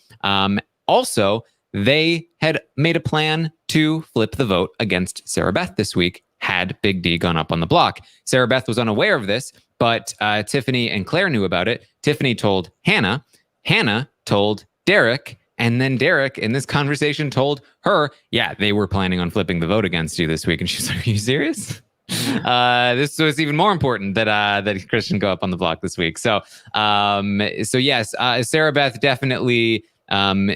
Also, they had made a plan to flip the vote against Sarah Beth this week had Big D gone up on the block. Sarah Beth was unaware of this, but Tiffany and Claire knew about it. Tiffany told Hannah. Hannah told Derek, and then Derek in this conversation told her, yeah, they were planning on flipping the vote against you this week. And she's like, are you serious? This was even more important that Christian go up on the block this week. So yes, Sarah Beth definitely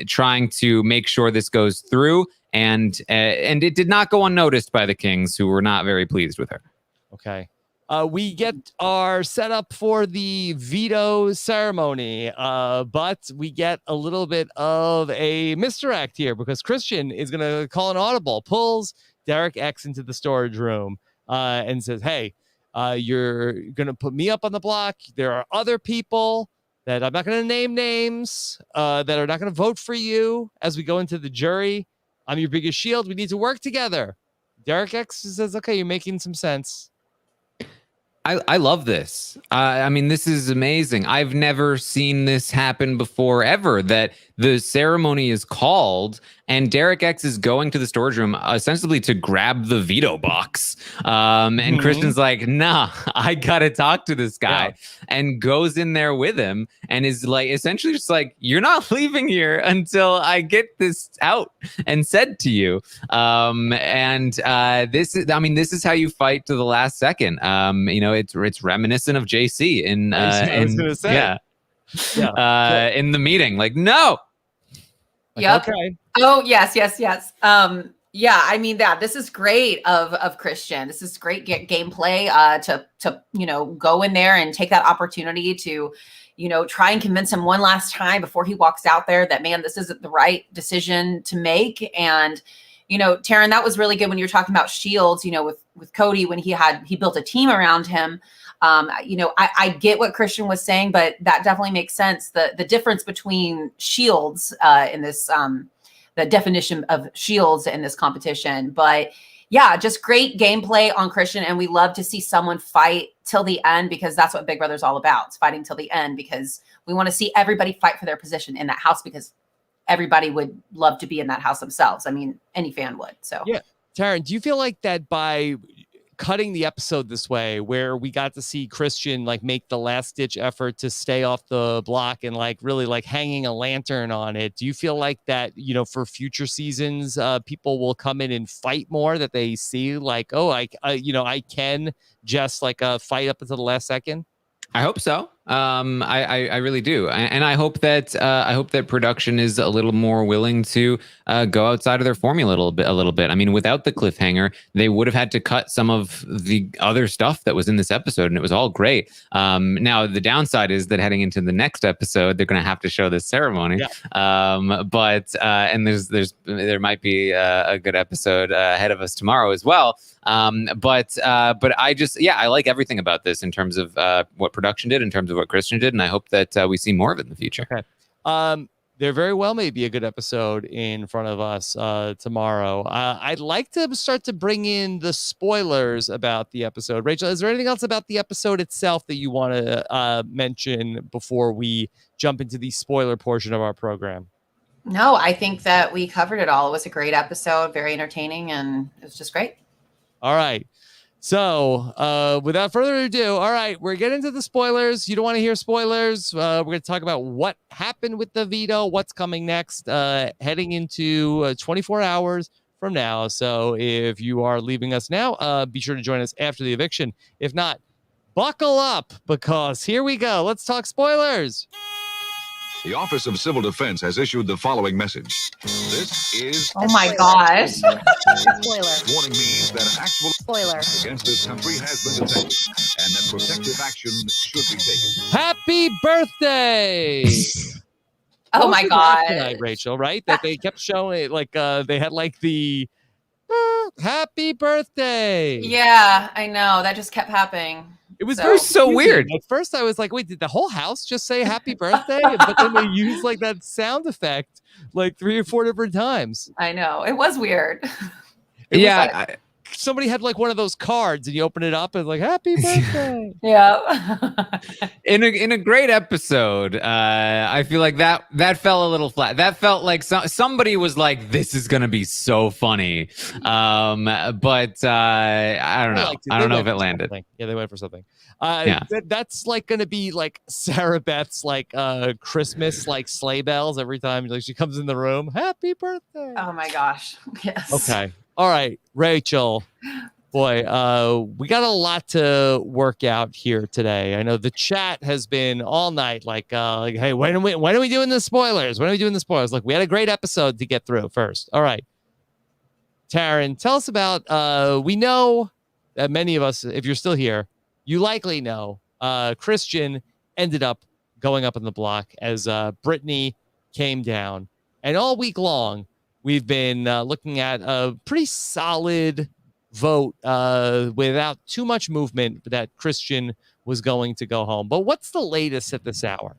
trying to make sure this goes through, and it did not go unnoticed by the Kings, who were not very pleased with her. Okay. We get our setup for the veto ceremony, but we get a little bit of a misdirect here because Christian is going to call an audible, pulls Derek X into the storage room and says, hey, you're going to put me up on the block. There are other people that I'm not going to name names that are not going to vote for you as we go into the jury. I'm your biggest shield. We need to work together. Derek X says, okay, you're making some sense. I love this. I mean, this is amazing. I've never seen this happen before, ever, that the ceremony is called and Derek X is going to the storage room ostensibly to grab the veto box. And Christian's like, nah, I got to talk to this guy, and goes in there with him and is like, essentially just like, you're not leaving here until I get this out and said to you. This is how you fight to the last second. It's reminiscent of JC in the meeting. Like, no. Yep. Okay. Oh, yes. Yeah, I mean, this is great of Christian. This is great gameplay to go in there and take that opportunity to, try and convince him one last time before he walks out there that, man, this isn't the right decision to make. And, Taran, that was really good when you're talking about shields, with Cody, when he built a team around him. I get what Christian was saying, but that definitely makes sense. The difference between shields in this, the definition of shields in this competition. But yeah, just great gameplay on Christian. And we love to see someone fight till the end, because that's what Big Brother's all about. It's fighting till the end, because we want to see everybody fight for their position in that house, because everybody would love to be in that house themselves. I mean, any fan would. So yeah. Taran, do you feel like that by cutting the episode this way, where we got to see Christian like make the last ditch effort to stay off the block and like really like hanging a lantern on it, do you feel like that, for future seasons, people will come in and fight more, that they see like, oh, I can just like fight up until the last second? I hope so. I really do, and I hope that production is a little more willing to go outside of their formula a little bit. I mean, without the cliffhanger, they would have had to cut some of the other stuff that was in this episode, and it was all great. Now the downside is that heading into the next episode, they're going to have to show this ceremony. Yeah. And there might be a good episode ahead of us tomorrow as well. But I like everything about this in terms of what production did, in terms of what Christian did, and I hope that we see more of it in the future. Okay. There very well may be a good episode in front of us tomorrow. I'd like to start to bring in the spoilers about the episode. Rachel, is there anything else about the episode itself that you want to mention before we jump into the spoiler portion of our program? No, I think that we covered it all. It was a great episode, very entertaining, and it was just great. All right. So without further ado, all right, we're getting to the spoilers. You don't want to hear spoilers. We're going to talk about what happened with the veto, what's coming next, heading into 24 hours from now. So if you are leaving us now, be sure to join us after the eviction. If not, buckle up, because here we go. Let's talk spoilers. The Office of Civil Defense has issued the following message. This is... Oh my gosh. Spoiler. Warning means that actual Spoiler. against this country has been detected and that protective action should be taken. Happy birthday! Oh my God. Tonight, Rachel, right? That they kept showing, like, they had like the happy birthday. Yeah, I know. That just kept happening. It was so weird. At first, I was like, wait, did the whole house just say happy birthday? But then they used like that sound effect like 3 or 4 different times. I know. It was weird. It was Yeah. like somebody had like one of those cards and you open it up and like, happy birthday. Yeah. In a great episode, I feel like that fell a little flat. That felt like somebody was like, "This is gonna be so funny," but I don't know. I don't know if it landed. Something. Yeah, they went for something. Yeah. That's like gonna be like Sarah Beth's like Christmas like sleigh bells every time like she comes in the room. Happy birthday! Oh my gosh. Yes. Okay. All right, Rachel. Boy, we got a lot to work out here today. I know the chat has been all night like hey, when are we doing the spoilers? When are we doing the spoilers? Like, we had a great episode to get through first. All right. Taran, tell us about, we know that many of us, if you're still here, you likely know Christian ended up going up in the block as Brittany came down. And all week long, we've been looking at a pretty solid vote without too much movement that Christian was going to go home. But what's the latest at this hour?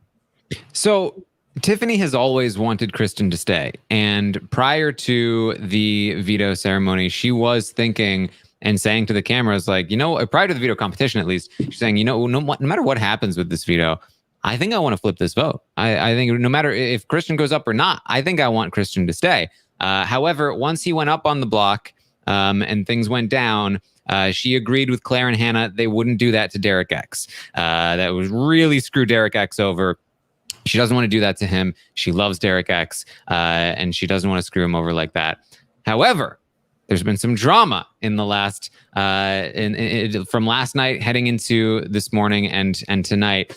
So Tiffany has always wanted Kristen to stay. And prior to the veto ceremony, she was thinking and saying to the cameras, like, prior to the veto competition, at least, she's saying, no matter what happens with this veto, I think I want to flip this vote. I think no matter if Christian goes up or not, I think I want Christian to stay. However, once he went up on the block and things went down, she agreed with Claire and Hannah they wouldn't do that to Derek X. That would really screw Derek X over. She doesn't want to do that to him. She loves Derek X, and she doesn't want to screw him over like that. However, there's been some drama in the last, from last night heading into this morning and tonight.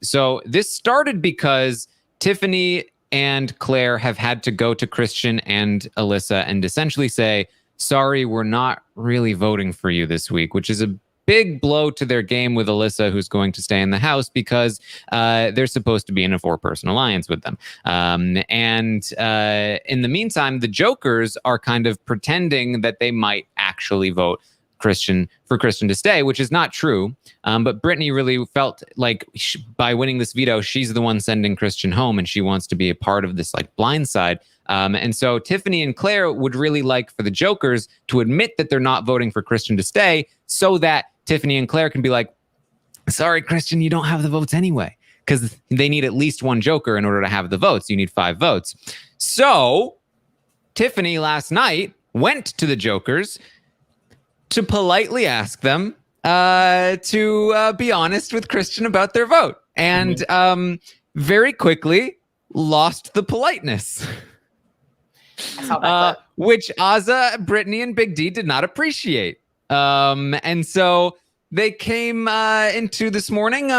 So this started because Tiffany and Claire have had to go to Christian and Alyssa and essentially say, sorry, we're not really voting for you this week, which is a big blow to their game with Alyssa, who's going to stay in the house because they're supposed to be in a 4-person alliance with them. And in the meantime, the Jokers are kind of pretending that they might actually vote for Christian to stay, which is not true. But Brittany really felt like by winning this veto, she's the one sending Christian home, and she wants to be a part of this like Blindside. And so Tiffany and Claire would really like for the Jokers to admit that they're not voting for Christian to stay, so that Tiffany and Claire can be like, sorry, Christian, you don't have the votes anyway, because they need at least one Joker in order to have the votes. You need 5 votes. So Tiffany last night went to the Jokers to politely ask them to be honest with Christian about their vote, and very quickly lost the politeness. Which Azza, Brittany, and Big D did not appreciate. And so they came into this morning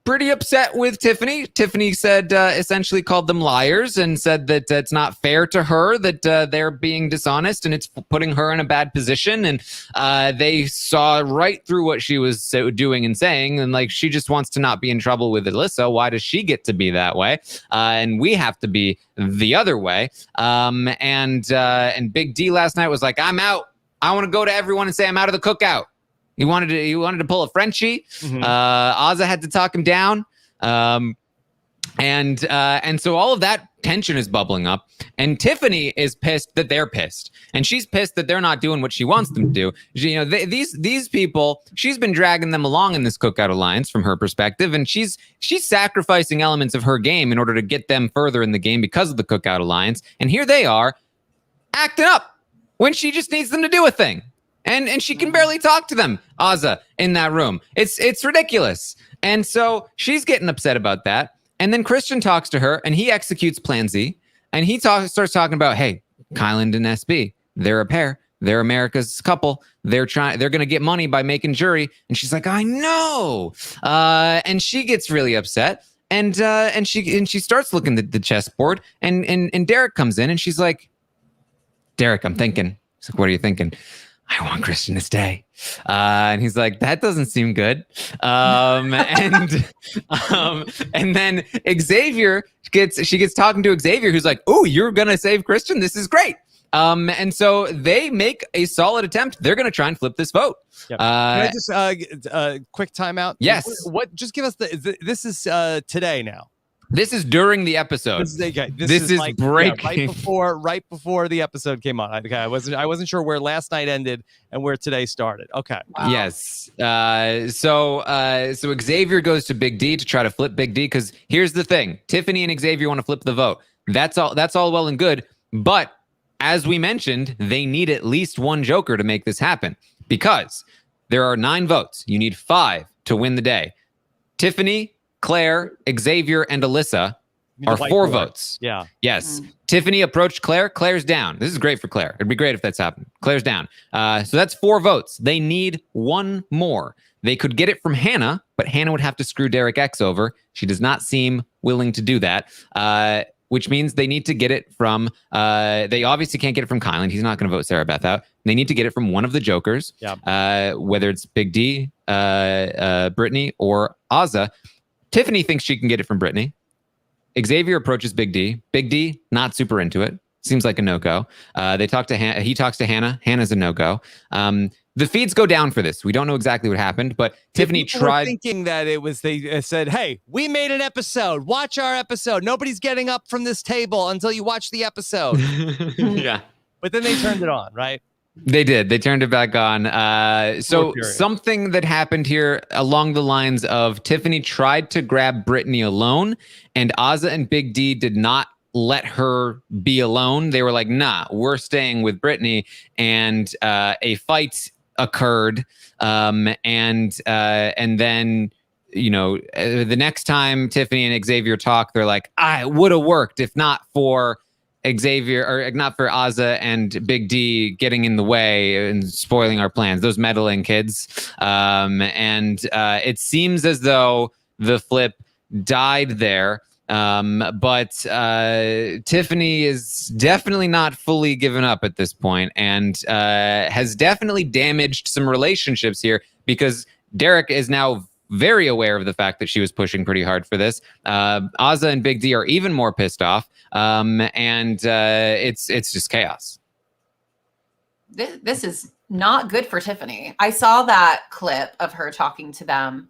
pretty upset with Tiffany. Tiffany said, essentially called them liars and said that it's not fair to her that they're being dishonest and it's putting her in a bad position. And they saw right through what she was doing and saying. And like, she just wants to not be in trouble with Alyssa. Why does she get to be that way? And we have to be the other way. And Big D last night was like, I'm out. I want to go to everyone and say I'm out of the cookout. He wanted to pull a Frenchie. Azza had to talk him down. And so all of that tension is bubbling up. And Tiffany is pissed that they're pissed. And she's pissed that they're not doing what she wants them to do. These people, she's been dragging them along in this cookout alliance from her perspective. And she's sacrificing elements of her game in order to get them further in the game because of the cookout alliance. And here they are acting up when she just needs them to do a thing. And she can barely talk to them, Azza, in that room. It's ridiculous. And so she's getting upset about that. And then Christian talks to her, and he executes Plan Z. And he starts talking about, hey, Kyland and SB, they're a pair. They're America's couple. They're going to get money by making jury. And she's like, I know. And she gets really upset. and she starts looking at the chessboard, and Derek comes in, and she's like, Derek, I'm thinking. He's like, what are you thinking? I want Christian to stay. And he's like, that doesn't seem good. And then Xavier gets talking to Xavier, who's like, oh, you're going to save Christian? This is great. And so they make a solid attempt. They're going to try and flip this vote. Yep. Can I just quick timeout? Yes. What? Just give us this is today now. This is during the episode. This is like, breaking right before the episode came on. Okay, I wasn't sure where last night ended and where today started. Okay. Wow. Yes. So Xavier goes to Big D to try to flip Big D, because here's the thing: Tiffany and Xavier want to flip the vote. That's all well and good, but as we mentioned, they need at least one Joker to make this happen, because there are 9 votes. You need 5 to win the day. Tiffany, Claire, Xavier, and Alyssa are 4 votes. Yeah. Yes. Tiffany approached Claire. Claire's down. This is great for Claire. It'd be great if that's happened. Claire's down. So that's 4 votes. They need 1 more. They could get it from Hannah, but Hannah would have to screw Derek X over. She does not seem willing to do that. Which means they need to get it from, they obviously can't get it from Kylan. He's not going to vote Sarah Beth out. They need to get it from one of the Jokers, whether it's Big D, Brittany, or Azza. Tiffany thinks she can get it from Brittany. Xavier approaches Big D. Big D, not super into it. Seems like a no-go. He talks to Hannah. Hannah's a no-go. The feeds go down for this. We don't know exactly what happened, but Tiffany tried thinking that it was, they said, hey, we made an episode. Watch our episode. Nobody's getting up from this table until you watch the episode. Yeah. But then they turned it on, right? They did. They turned it back on. So something that happened here along the lines of Tiffany tried to grab Brittany alone, and Azza and Big D did not let her be alone. They were like, nah, we're staying with Brittany. And a fight occurred. And then, the next time Tiffany and Xavier talk, they're like, it would have worked if not for Xavier, or not for Azza and Big D getting in the way and spoiling our plans. Those meddling kids. It seems as though the flip died there. But Tiffany is definitely not fully given up at this point, and has definitely damaged some relationships here, because Derek is now very aware of the fact that she was pushing pretty hard for this. Azza and Big D are even more pissed off, and it's just chaos. This is not good for Tiffany. I saw that clip of her talking to them.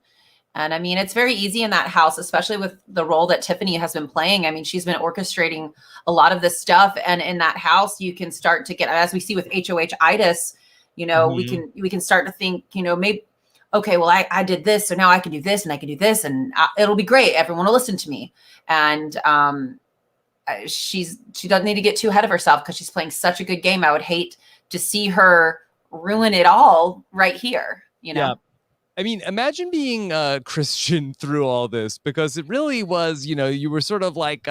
And I mean, it's very easy in that house, especially with the role that Tiffany has been playing. I mean, she's been orchestrating a lot of this stuff. And in that house, you can start to get, as we see with HOH-itis, we can start to think, maybe, okay, well, I did this, so now I can do this and I can do this, and it'll be great. Everyone will listen to me. And she doesn't need to get too ahead of herself, because she's playing such a good game. I would hate to see her ruin it all right here, Yeah. I mean, imagine being Christian through all this, because it really was, you were sort of like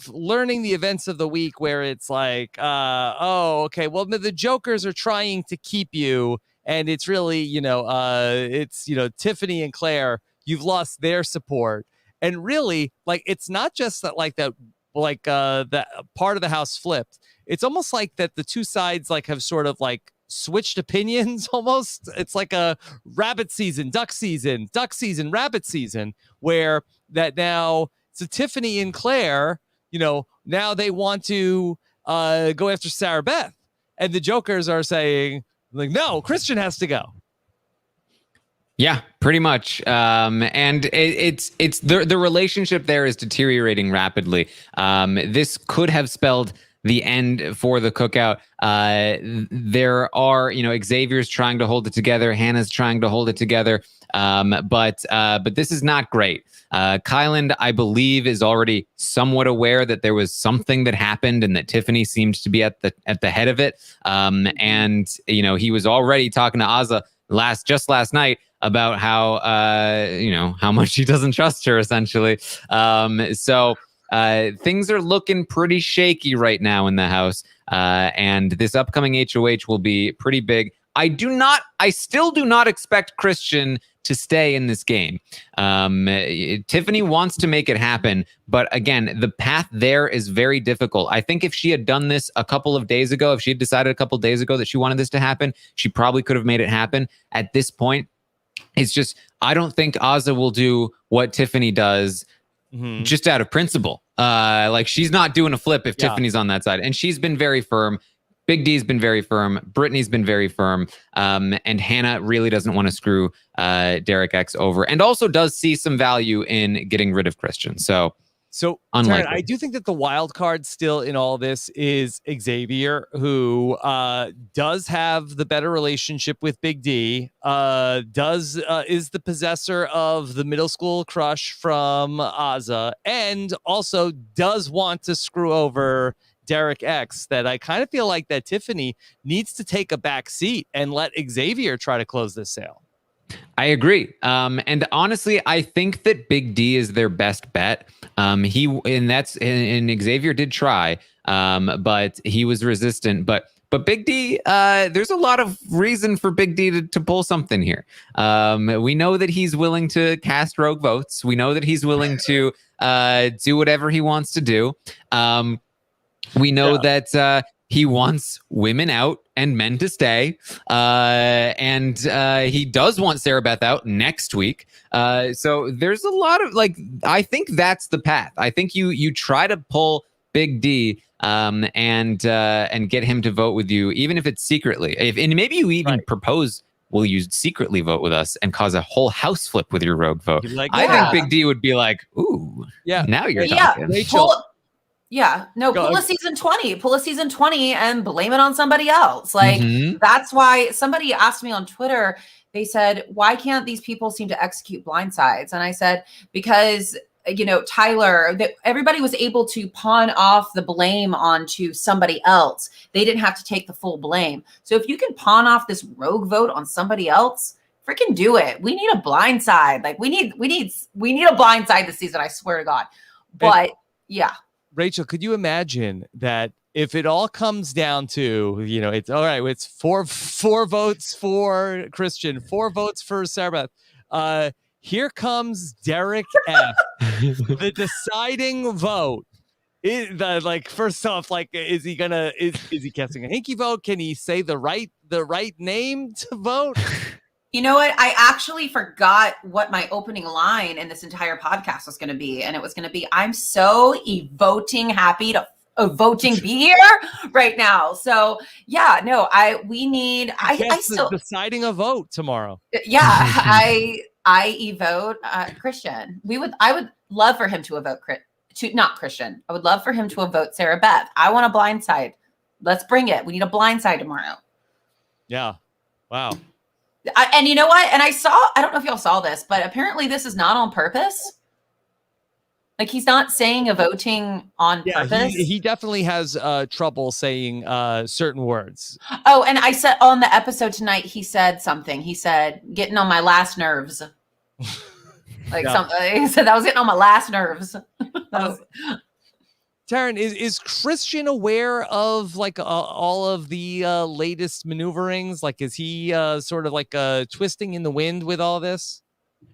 learning the events of the week, where it's like, oh, okay, well, the Jokers are trying to keep you, and it's really, it's, Tiffany and Claire, you've lost their support. And really, like, it's not just that, that part of the house flipped. It's almost like that the two sides have sort of switched opinions almost. It's like a rabbit season, duck season, rabbit season, where that now, so Tiffany and Claire, now they want to go after Sarah Beth, and the Jokers are saying, no, Christian has to go. Yeah, pretty much. And it's the relationship there is deteriorating rapidly. This could have spelled the end for the cookout. There are, Xavier's trying to hold it together. Hannah's trying to hold it together. But this is not great. Kylan, I believe, is already somewhat aware that there was something that happened, and that Tiffany seems to be at the head of it. And he was already talking to Azza last night about how how much he doesn't trust her, essentially. So things are looking pretty shaky right now in the house, and this upcoming HOH will be pretty big. I still do not expect Christian to stay in this game. Tiffany wants to make it happen, but again, the path there is very difficult. I think if she had done this a couple of days ago, if she had decided a couple of days ago that she wanted this to happen, she probably could have made it happen. At this point, it's just, I don't think Azah will do what Tiffany does just out of principle. Like, she's not doing a flip if Tiffany's on that side. And she's been very firm. Big D's been very firm. Brittany's been very firm. And Hannah really doesn't want to screw Derek X over, and also does see some value in getting rid of Christian. So Taran, I do think that the wild card still in all this is Xavier, who does have the better relationship with Big D, is the possessor of the middle school crush from Azah, and also does want to screw over Derek X. That I kind of feel like that Tiffany needs to take a back seat and let Xavier try to close this sale. I agree. And honestly, I think that Big D is their best bet. And Xavier did try, but he was resistant. But Big D, there's a lot of reason for Big D to pull something here. We know that he's willing to cast rogue votes. We know that he's willing to do whatever he wants to do. We know that he wants women out and men to stay. And he does want Sarah Beth out next week. So there's a lot of, like, I think that's the path. I think you try to pull Big D and get him to vote with you, even if it's secretly. And maybe you even propose, will you secretly vote with us and cause a whole house flip with your rogue vote? Like, I think Big D would be like, ooh, now you're talking. Rachel. Pull a season 20. Pull a season 20 and blame it on somebody else. Like, that's why somebody asked me on Twitter, they said, why can't these people seem to execute blindsides? And I said, because, Tyler, everybody was able to pawn off the blame onto somebody else. They didn't have to take the full blame. So if you can pawn off this rogue vote on somebody else, freaking do it. We need a blindside. Like, we need a blindside this season. I swear to God. But Rachel, could you imagine that if it all comes down to, it's all right, it's four votes for Christian, 4 votes for Sarah Beth. Here comes Derek F. The deciding vote. First off, is he casting a hinky vote? Can he say the right name to vote? You know what? I actually forgot what my opening line in this entire podcast was going to be. And it was going to be, I'm so voting happy to voting be here right now. So I still deciding a vote tomorrow. Yeah. I vote Christian. I would love for him to vote not Christian. I would love for him to vote Sarah Beth. I want a blindside. Let's bring it. We need a blindside tomorrow. Yeah. Wow. And you know what? And I don't know if y'all saw this, but apparently this is not on purpose. Like, he's not saying a voting on purpose. He definitely has trouble saying certain words. Oh, and I said on the episode tonight, he said something. He said, getting on my last nerves. Something. He said, that was getting on my last nerves. Taran, is Christian aware of all of the latest maneuverings? Like, is he sort of twisting in the wind with all this?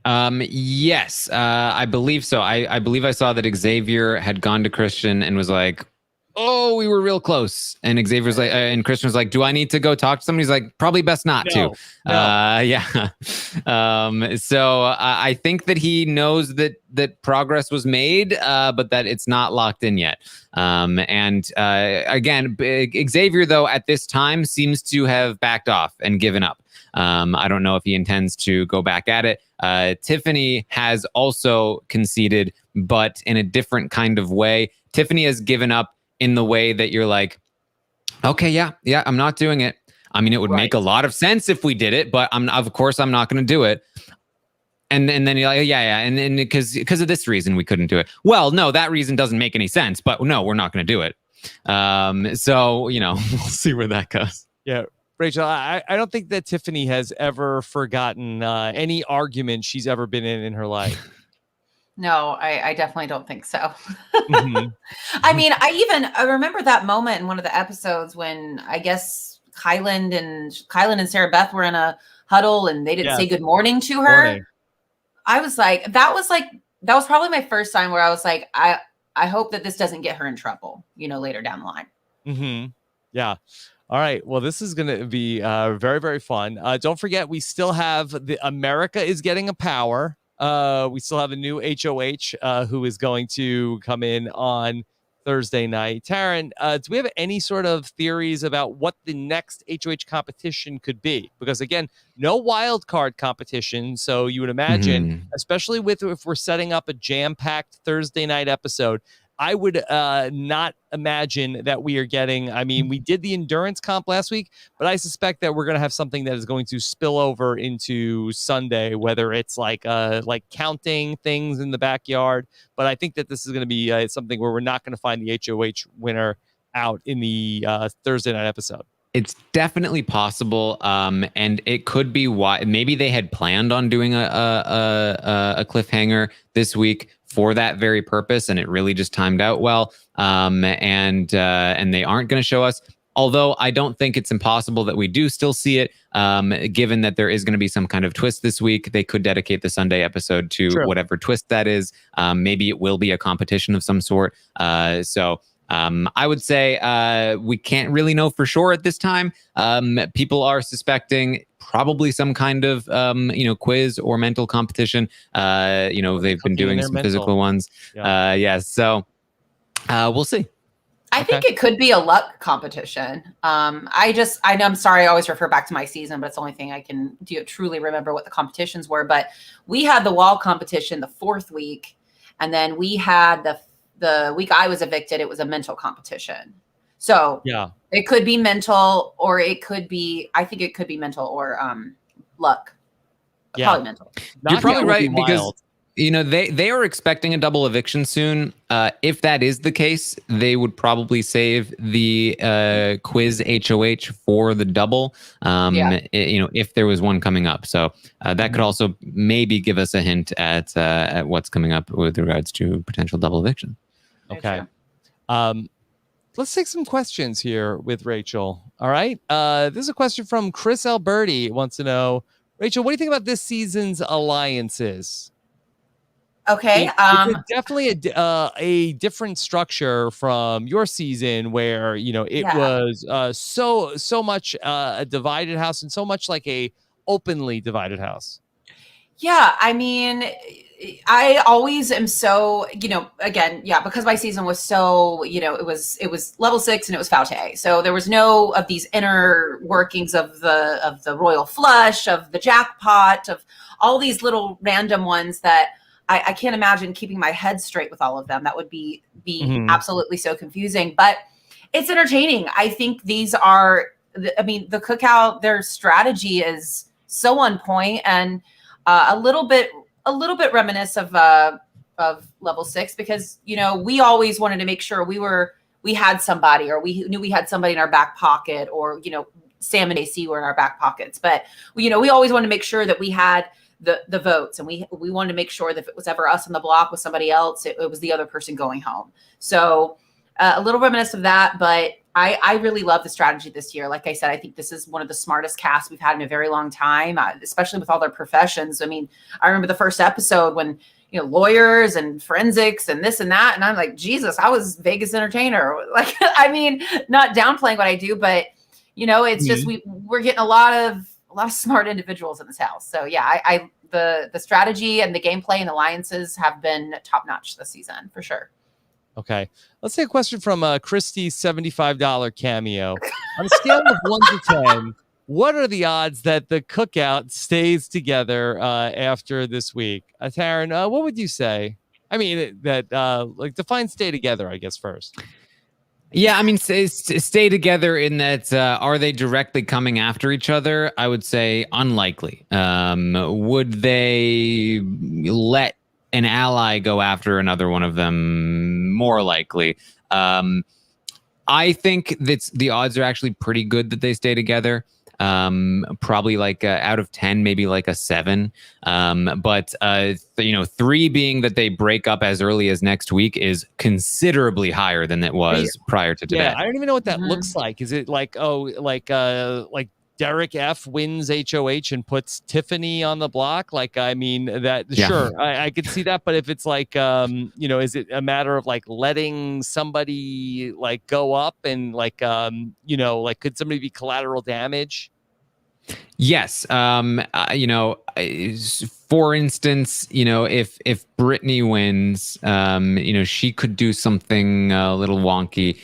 Yes, I believe so. I believe I saw that Xavier had gone to Christian and was like, oh, we were real close. And Xavier's like, and Christian was like, do I need to go talk to somebody? He's like, probably best not to. So I think that he knows that progress was made, but that it's not locked in yet. Again, Xavier, though, at this time seems to have backed off and given up. I don't know if he intends to go back at it. Tiffany has also conceded, but in a different kind of way. Tiffany has given up in the way that you're like, okay, yeah, I'm not doing it. I mean, it would make a lot of sense if we did it, but of course I'm not going to do it. And then you're like, and then because of this reason we couldn't do it. Well, no, that reason doesn't make any sense, but no, we're not going to do it. So we'll see where that goes. Yeah. Rachel, I don't think that Tiffany has ever forgotten any argument she's ever been in her life. No, I definitely don't think so. I mean, I remember that moment in one of the episodes when I guess Kylan and Sarah Beth were in a huddle and they didn't say good morning to her. I was like, that was probably my first time where I was like, I hope that this doesn't get her in trouble, later down the line. Mm-hmm. Yeah. All right. Well, this is going to be very, very fun. Don't forget, we still have the America is Getting a Power. We still have a new HOH who is going to come in on Thursday night. Taran, do we have any sort of theories about what the next HOH competition could be? Because again, no wild card competition. So you would imagine, especially if we're setting up a jam-packed Thursday night episode, I would not imagine that we are getting, we did the endurance comp last week, but I suspect that we're going to have something that is going to spill over into Sunday, whether it's like counting things in the backyard. But I think that this is going to be something where we're not going to find the HOH winner out in the Thursday night episode. It's definitely possible, and it could be why maybe they had planned on doing a cliffhanger this week for that very purpose, and it really just timed out well. And they aren't going to show us. Although I don't think it's impossible that we do still see it, given that there is going to be some kind of twist this week. They could dedicate the Sunday episode to whatever twist that is. Maybe it will be a competition of some sort. So I would say we can't really know for sure at this time. People are suspecting probably some kind of quiz or mental competition. They've been doing some physical ones. So we'll see. I think it could be a luck competition. I know I'm sorry, I always refer back to my season, but it's the only thing I can truly remember what the competitions were. But we had the wall competition the 4th week, and then we had the week I was evicted, it was a mental competition. So it could be mental, or it could be, I think it could be mental or luck. Probably mental. You're probably right, because they are expecting a double eviction soon. If that is the case, they would probably save the quiz HOH for the double. If there was one coming up, so that could also maybe give us a hint at what's coming up with regards to potential double eviction. Okay. Let's take some questions here with Rachel. All right. This is a question from Chris Alberti. Wants to know, Rachel, what do you think about this season's alliances? Okay. It's definitely a different structure from your season, where it was so much a divided house, and so much like a openly divided house. Yeah, I always am so, because my season was so, it was level 6 and it was Faute. So there was no of these inner workings of the royal flush, of the jackpot, of all these little random ones that I can't imagine keeping my head straight with all of them. That would be absolutely so confusing, but it's entertaining. I think these are, the cookout, their strategy is so on point, and a little bit reminiscent of level 6, because we always wanted to make sure we had somebody, or we knew we had somebody in our back pocket, or Sam and AC were in our back pockets, but we always wanted to make sure that we had the votes, and we wanted to make sure that if it was ever us on the block with somebody else, it was the other person going home. So a little reminiscent of that, but I really love the strategy this year. Like I said, I think this is one of the smartest casts we've had in a very long time, especially with all their professions. I remember the first episode when, lawyers and forensics and this and that. And I'm like, Jesus, I was Vegas entertainer. Like, not downplaying what I do, but it's just, we're getting a lot of smart individuals in this house. So yeah, the strategy and the gameplay and alliances have been top notch this season for sure. Okay, let's take a question from Christie's $75 cameo. On a scale of 1 to 10, what are the odds that the cookout stays together after this week? Taran, what would you say? Define stay together, I guess, first. Yeah, stay together in that, are they directly coming after each other? I would say unlikely. Would they let an ally go after another one of them? More likely. I think that the odds are actually pretty good that they stay together. Probably out of 10, maybe like a 7. But 3 being that they break up as early as next week is considerably higher than it was prior to today. Yeah, I don't even know what that looks like. Is it like Derek F wins HOH and puts Tiffany on the block. Like, I mean, Yeah. sure, I could see that. But if it's like, is it a matter of like letting somebody like go up and like, like could somebody be collateral damage? Yes. For instance, if Brittany wins, she could do something a little wonky.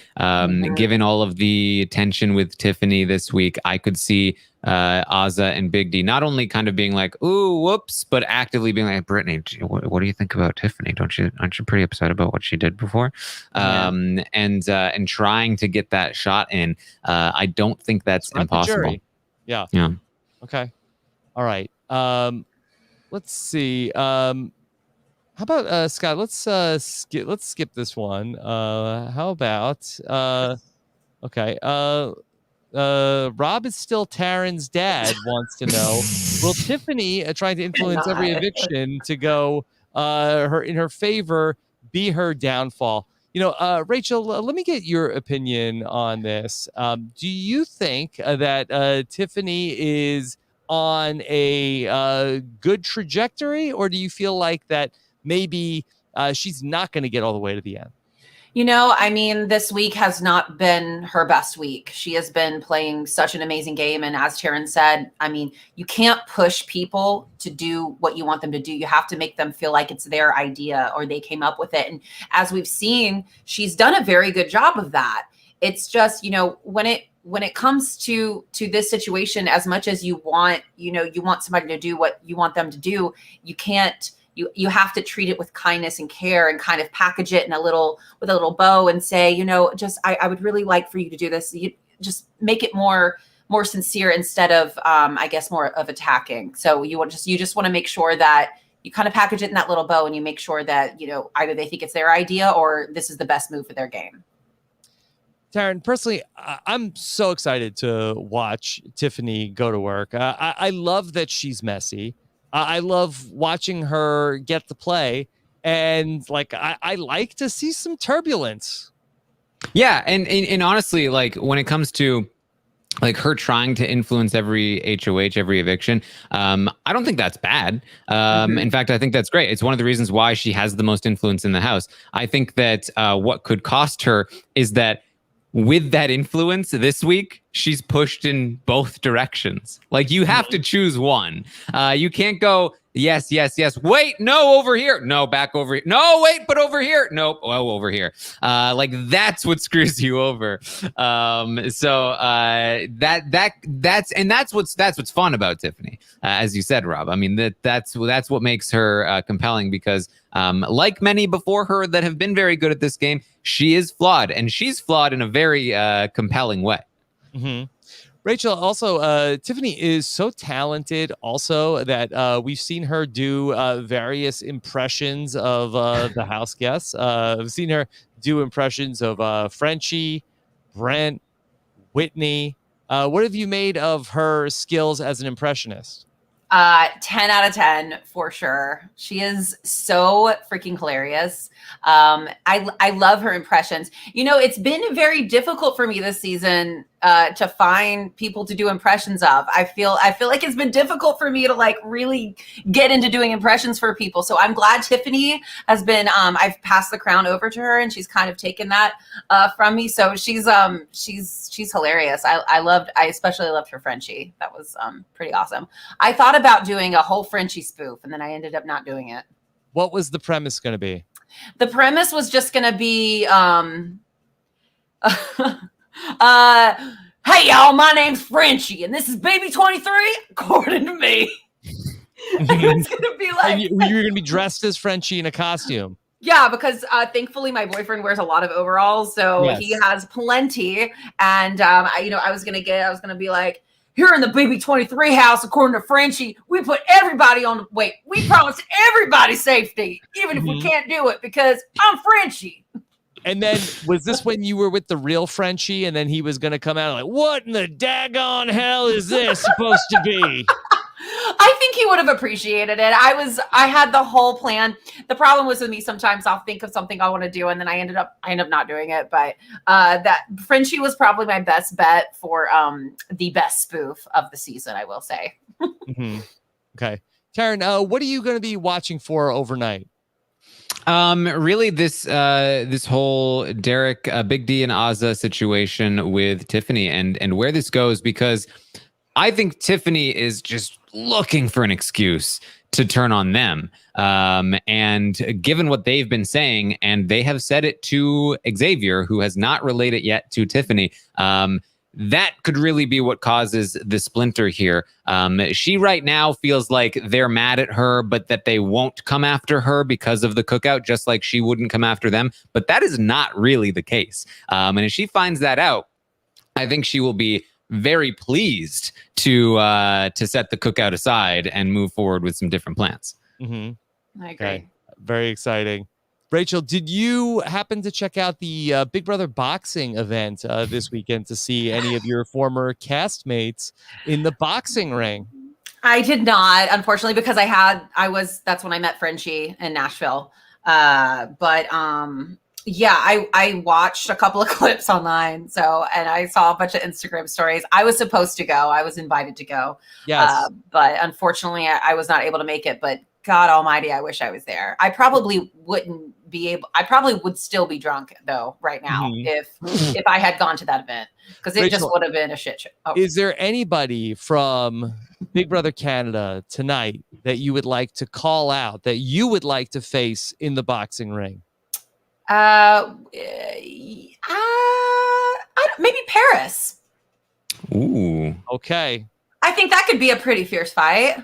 Given all of the attention with Tiffany this week, I could see Azza and Big D not only kind of being like, "Ooh, whoops," but actively being like, "Brittany, what do you think about Tiffany? Aren't you pretty upset about what she did before?" And trying to get that shot in. I don't think that's impossible. Yeah. Okay. All right. Let's see. How about Scott? Let's skip this one. How about okay. Rob is still Taran's dad. Wants to know: will Tiffany trying to influence every eviction to go in her favor be her downfall? Rachel, let me get your opinion on this. Do you think that Tiffany is on a good trajectory, or do you feel like that maybe she's not going to get all the way to the end? This week has not been her best week. She has been playing such an amazing game. And as Taran said, you can't push people to do what you want them to do. You have to make them feel like it's their idea or they came up with it. And as we've seen, she's done a very good job of that. It's just, when it comes to this situation, as much as you want somebody to do what you want them to do, you can't. You have to treat it with kindness and care and kind of package it with a little bow and say, I would really like for you to do this. You just make it more sincere instead of, more of attacking. So you just want to make sure that you kind of package it in that little bow and you make sure that, either they think it's their idea or this is the best move for their game. Taran, personally, I'm so excited to watch Tiffany go to work. I love that she's messy. I love watching her get to play, and I like to see some turbulence. Yeah, and honestly, when it comes to her trying to influence every HOH, every eviction, I don't think that's bad. In fact, I think that's great. It's one of the reasons why she has the most influence in the house. I think that what could cost her is that with that influence this week, she's pushed in both directions. You have to choose one. You can't go, yes. Wait, no, over here. No, back over here. No, wait, but over here. Nope. Oh, over here. That's what screws you over. That's what's fun about Tiffany, as you said, Rob. That's what makes her compelling because, like many before her that have been very good at this game, she is flawed, and she's flawed in a very compelling way. Mm-hmm. Rachel, also, Tiffany is so talented also that we've seen her do various impressions of the house guests. I've seen her do impressions of Frenchie, Brent, Whitney. What have you made of her skills as an impressionist? 10 out of 10 for sure. She is so freaking hilarious. I love her impressions. It's been very difficult for me this season to find people to do impressions of. I feel like it's been difficult for me to really get into doing impressions for people. So I'm glad Tiffany has been. I've passed the crown over to her, and she's kind of taken that from me. So she's hilarious. I especially loved her Frenchie. That was pretty awesome. I thought about doing a whole Frenchie spoof, and then I ended up not doing it. What was the premise going to be? The premise was just going to be, hey y'all, my name's Frenchie, and this is Baby 23, according to me. It's going to be like... You're going to be dressed as Frenchie in a costume. Yeah, because thankfully my boyfriend wears a lot of overalls, so yes. He has plenty. And I was gonna be like, here in the Baby 23 house, according to Frenchie, we put everybody on the wait. We promised everybody safety, even if we can't do it, because I'm Frenchie. And then was this when you were with the real Frenchie, and then he was gonna come out like, what in the daggone hell is this supposed to be? I think he would have appreciated it. I had the whole plan. The problem was with me, sometimes I'll think of something I want to do and then I end up not doing it. But that Frenchie was probably my best bet for the best spoof of the season, I will say. Mm-hmm. Okay. Taran, what are you going to be watching for overnight? Really this whole Derek, Big D and Ozza situation with Tiffany and where this goes, because I think Tiffany is just looking for an excuse to turn on them. And given what they've been saying, and they have said it to Xavier, who has not related yet to Tiffany, that could really be what causes the splinter here. She right now feels like they're mad at her, but that they won't come after her because of the cookout, just like she wouldn't come after them. But that is not really the case. And if she finds that out, I think she will be very pleased to set the cookout aside and move forward with some different plans. Mm-hmm. I agree. Okay. Very exciting. Rachel, did you happen to check out the Big Brother boxing event this weekend to see any of your former castmates in the boxing ring? I did not, unfortunately, because that's when I met Frenchie in Nashville. Yeah, I watched a couple of clips online. And I saw a bunch of Instagram stories. I was supposed to go. I was invited to go. Yes. But unfortunately, I was not able to make it. But God almighty, I wish I was there. I probably wouldn't be able. I probably would still be drunk, though, right now, if I had gone to that event. Because it just would have been a shit show. Oh. Is there anybody from Big Brother Canada tonight that you would like to call out, that you would like to face in the boxing ring? Maybe Paris. Ooh. Okay. I think that could be a pretty fierce fight.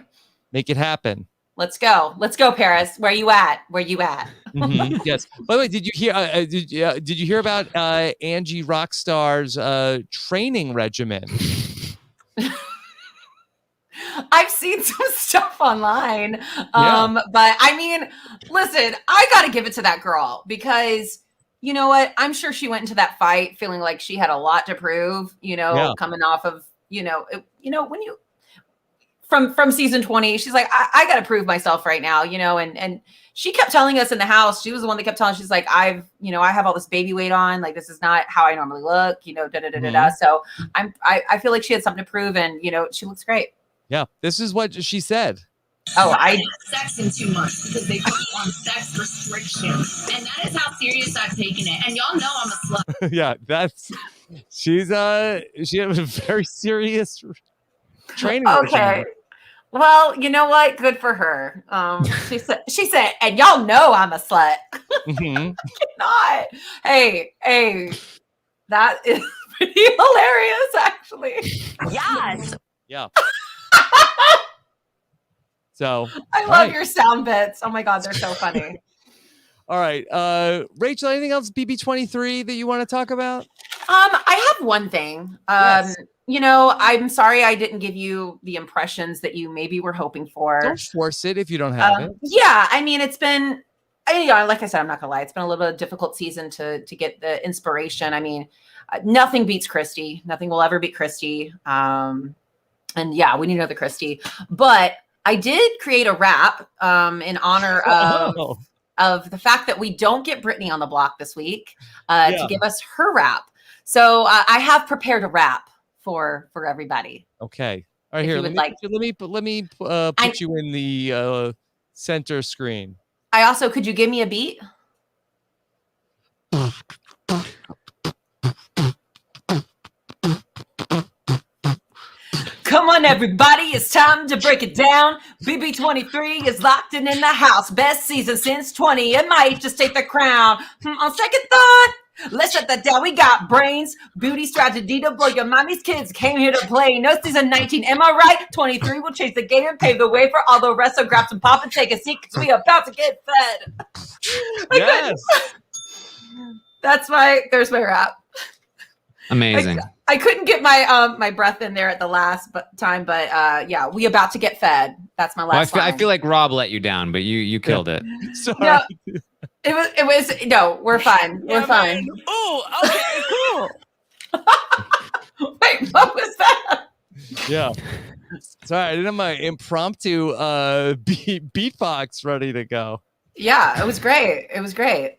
Make it happen. Let's go, Paris. Where you at? Mm-hmm. Yes. By the way, did you hear? Did you hear about Angie Rockstar's training regimen? I've seen some stuff online, but I mean, listen, I got to give it to that girl because you know what? I'm sure she went into that fight feeling like she had a lot to prove. Coming off of when you. From season 20, she's like, I got to prove myself right now, and she kept telling us in the house, she was the one that kept telling, she's like, I have all this baby weight on, like, this is not how I normally look, So I feel like she had something to prove, and, she looks great. Yeah. This is what she said. Oh, I sex in 2 months because they put on sex restrictions, and that is how serious I've taken it. And y'all know I'm a slut. Yeah, she has a very serious training. Okay. Regimen. Well, you know what? Good for her. She said, and y'all know I'm a slut. Mm-hmm. Not. Hey, that is pretty hilarious, actually. Yes. Yeah. So I love your sound bits. Oh my God, they're so funny. All right. Rachel, anything else BB23 that you want to talk about? I have one thing. Yes. I'm sorry I didn't give you the impressions that you maybe were hoping for. Don't force it if you don't have it. Yeah, I mean, it's been, like I said, I'm not gonna lie, it's been a little bit of a difficult season to get the inspiration. I mean, nothing beats Christy. Nothing will ever beat Christy. And yeah, we need another Christy. But I did create a rap in honor of the fact that we don't get Brittany on the block this week to give us her rap. So I have prepared a rap for everybody. Okay. All right, here. Let me put you in the center screen. Could you give me a beat? Come on, everybody, it's time to break it down. BB23 is locked in the house. Best season since 20. It might just take the crown. On second thought, let's shut that down. We got brains, beauty strategy to blow your mommy's kids. Came here to play. No season 19. Am I right? 23 will change the game and pave the way for all the rest. So grab some pop and take a seat because we about to get fed. Yes. There's my rap. Amazing. I couldn't get my my breath in there at the last time, but yeah, we about to get fed. That's my last. I feel like Rob let you down, but you killed it. Sorry. No, it was no. We're fine. We're fine. Oh, okay, cool. Wait, what was that? Yeah. Sorry, I didn't have my impromptu beatbox ready to go. Yeah, it was great. It was great.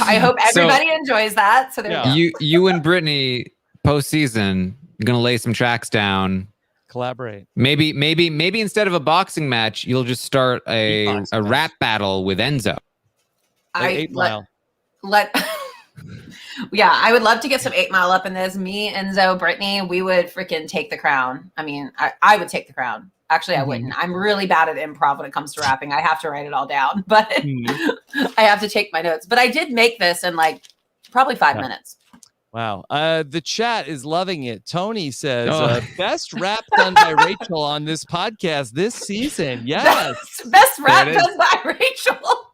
I hope everybody enjoys that. So there you and Brittany postseason gonna lay some tracks down. Collaborate. Maybe instead of a boxing match, you'll just start a rap battle with Enzo. Yeah, I would love to get some 8 Mile up in this. Me, Enzo, Brittany, we would freaking take the crown. I mean, I would take the crown. Actually, I wouldn't. I'm really bad at improv when it comes to rapping. I have to write it all down, but I have to take my notes. But I did make this in like probably 5 minutes. Wow. The chat is loving it. Tony says, best rap done by Rachel on this podcast this season. Yes. Best rap done by Rachel.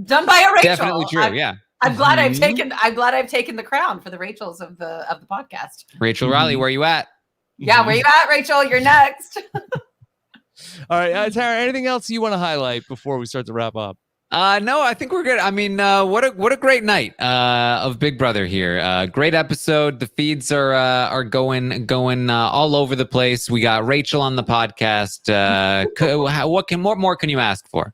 Done by a Rachel. Definitely true. Yeah. I'm glad I've taken the crown for the Rachels of the podcast. Rachel Riley, where you at? Yeah, where you at, Rachel? You're next. All right, Tara, anything else you want to highlight before we start to wrap up? No, I think we're good. I mean, what a great night of Big Brother here. Great episode. The feeds are going all over the place. We got Rachel on the podcast. What more can you ask for?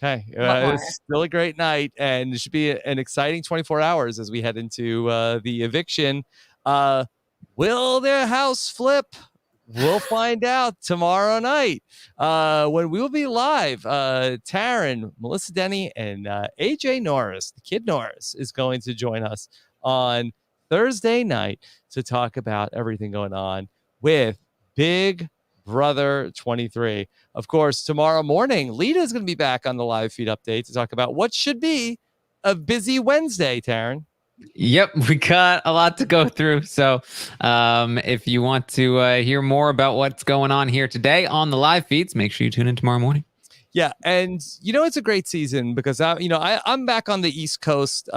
Okay, it's still a great night, and it should be an exciting 24 hours as we head into the eviction. Will their house flip? We'll find out tomorrow night when we will be live. Taran, Melissa Denny, and AJ Norris, the kid Norris, is going to join us on Thursday night to talk about everything going on with Big Brother 23. Of course, tomorrow morning, Lita is going to be back on the live feed update to talk about what should be a busy Wednesday, Taran. Yep, we got a lot to go through. So if you want to hear more about what's going on here today on the live feeds, make sure you tune in tomorrow morning. Yeah, and it's a great season because I'm back on the East Coast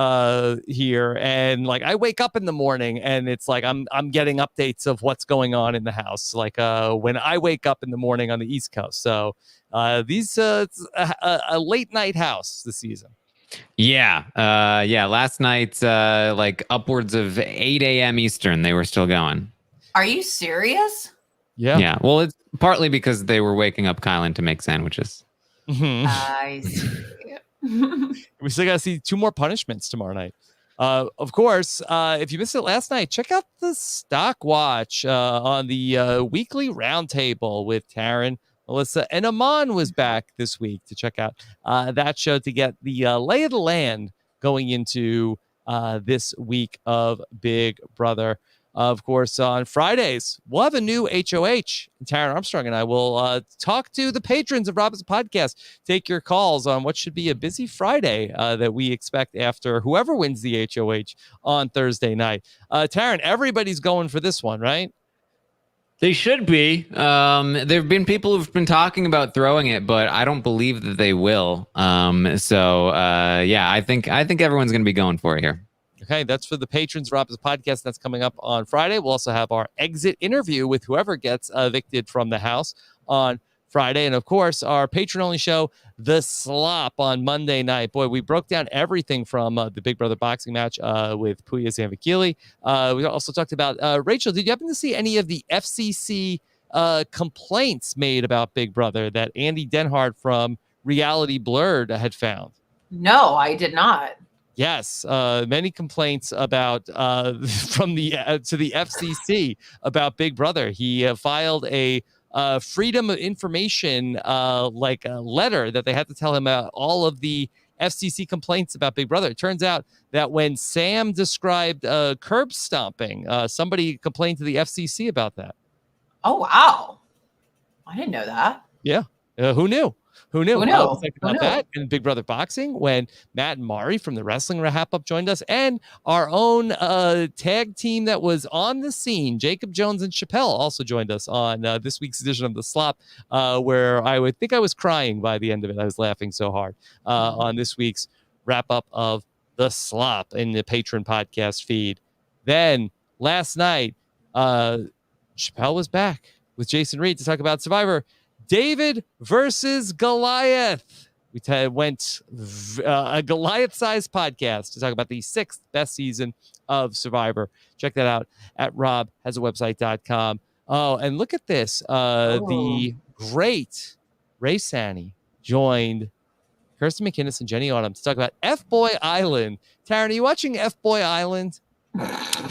here, and like I wake up in the morning and it's like I'm getting updates of what's going on in the house. Like when I wake up in the morning on the East Coast, so it's a late night house this season. Yeah. Last night, like upwards of 8 a.m. Eastern, they were still going. Are you serious? Yeah. Yeah. Well, it's partly because they were waking up Kylan to make sandwiches. I see. We still got to see 2 more punishments tomorrow night. Of course, if you missed it last night, check out the Stock Watch on the weekly roundtable with Taran, Melissa, and Aman was back this week to check out that show to get the lay of the land going into this week of Big Brother. Of course, on Fridays, we'll have a new HOH. Taran Armstrong and I will talk to the patrons of Robin's podcast, take your calls on what should be a busy Friday that we expect after whoever wins the HOH on Thursday night. Taran, everybody's going for this one, right? They should be. There have been people who've been talking about throwing it, but I don't believe that they will. I think everyone's going to be going for it here. Okay, that's for the patrons of Robin's podcast. That's coming up on Friday. We'll also have our exit interview with whoever gets evicted from the house on Friday. And of course, our patron-only show, The Slop, on Monday night. Boy, we broke down everything from the Big Brother boxing match with Puya Zanvikili. We also talked about, Rachel, did you happen to see any of the FCC complaints made about Big Brother that Andy Denhard from Reality Blurred had found? No, I did not. Yes, many complaints about from the to the FCC about Big Brother. He filed a freedom of information like a letter that they had to tell him all of the FCC complaints about Big Brother. It turns out that when Sam described curb stomping, somebody complained to the FCC about that. Oh, wow. I didn't know that. Yeah. Who knew? Who knew? Who knew? We'll talk about that in Big Brother Boxing when Matt and Mari from the Wrestling Wrap Up joined us, and our own tag team that was on the scene, Jacob Jones and Chappelle, also joined us on this week's edition of The Slop, where I would think I was crying by the end of it. I was laughing so hard on this week's wrap up of The Slop in the Patreon podcast feed. Then last night, Chappelle was back with Jason Reed to talk about Survivor. David versus Goliath. We went a Goliath-sized podcast to talk about the 6th best season of Survivor. Check that out at robhasawebsite.com. Oh, and look at this. The great Ray Sani joined Kirsten McInnes and Jenny Autumn to talk about F-Boy Island. Taran, are you watching F-Boy Island?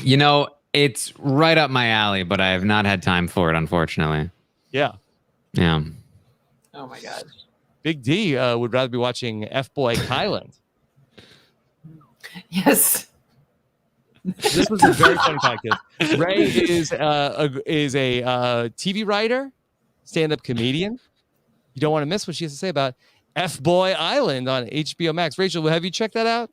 You know, it's right up my alley, but I have not had time for it, unfortunately. Yeah. Yeah. Oh my gosh. Big D would rather be watching F-Boy Island. Yes. This was a very funny podcast. Ray is a TV writer, stand-up comedian. You don't want to miss what she has to say about F-Boy Island on HBO Max. Rachel, have you checked that out?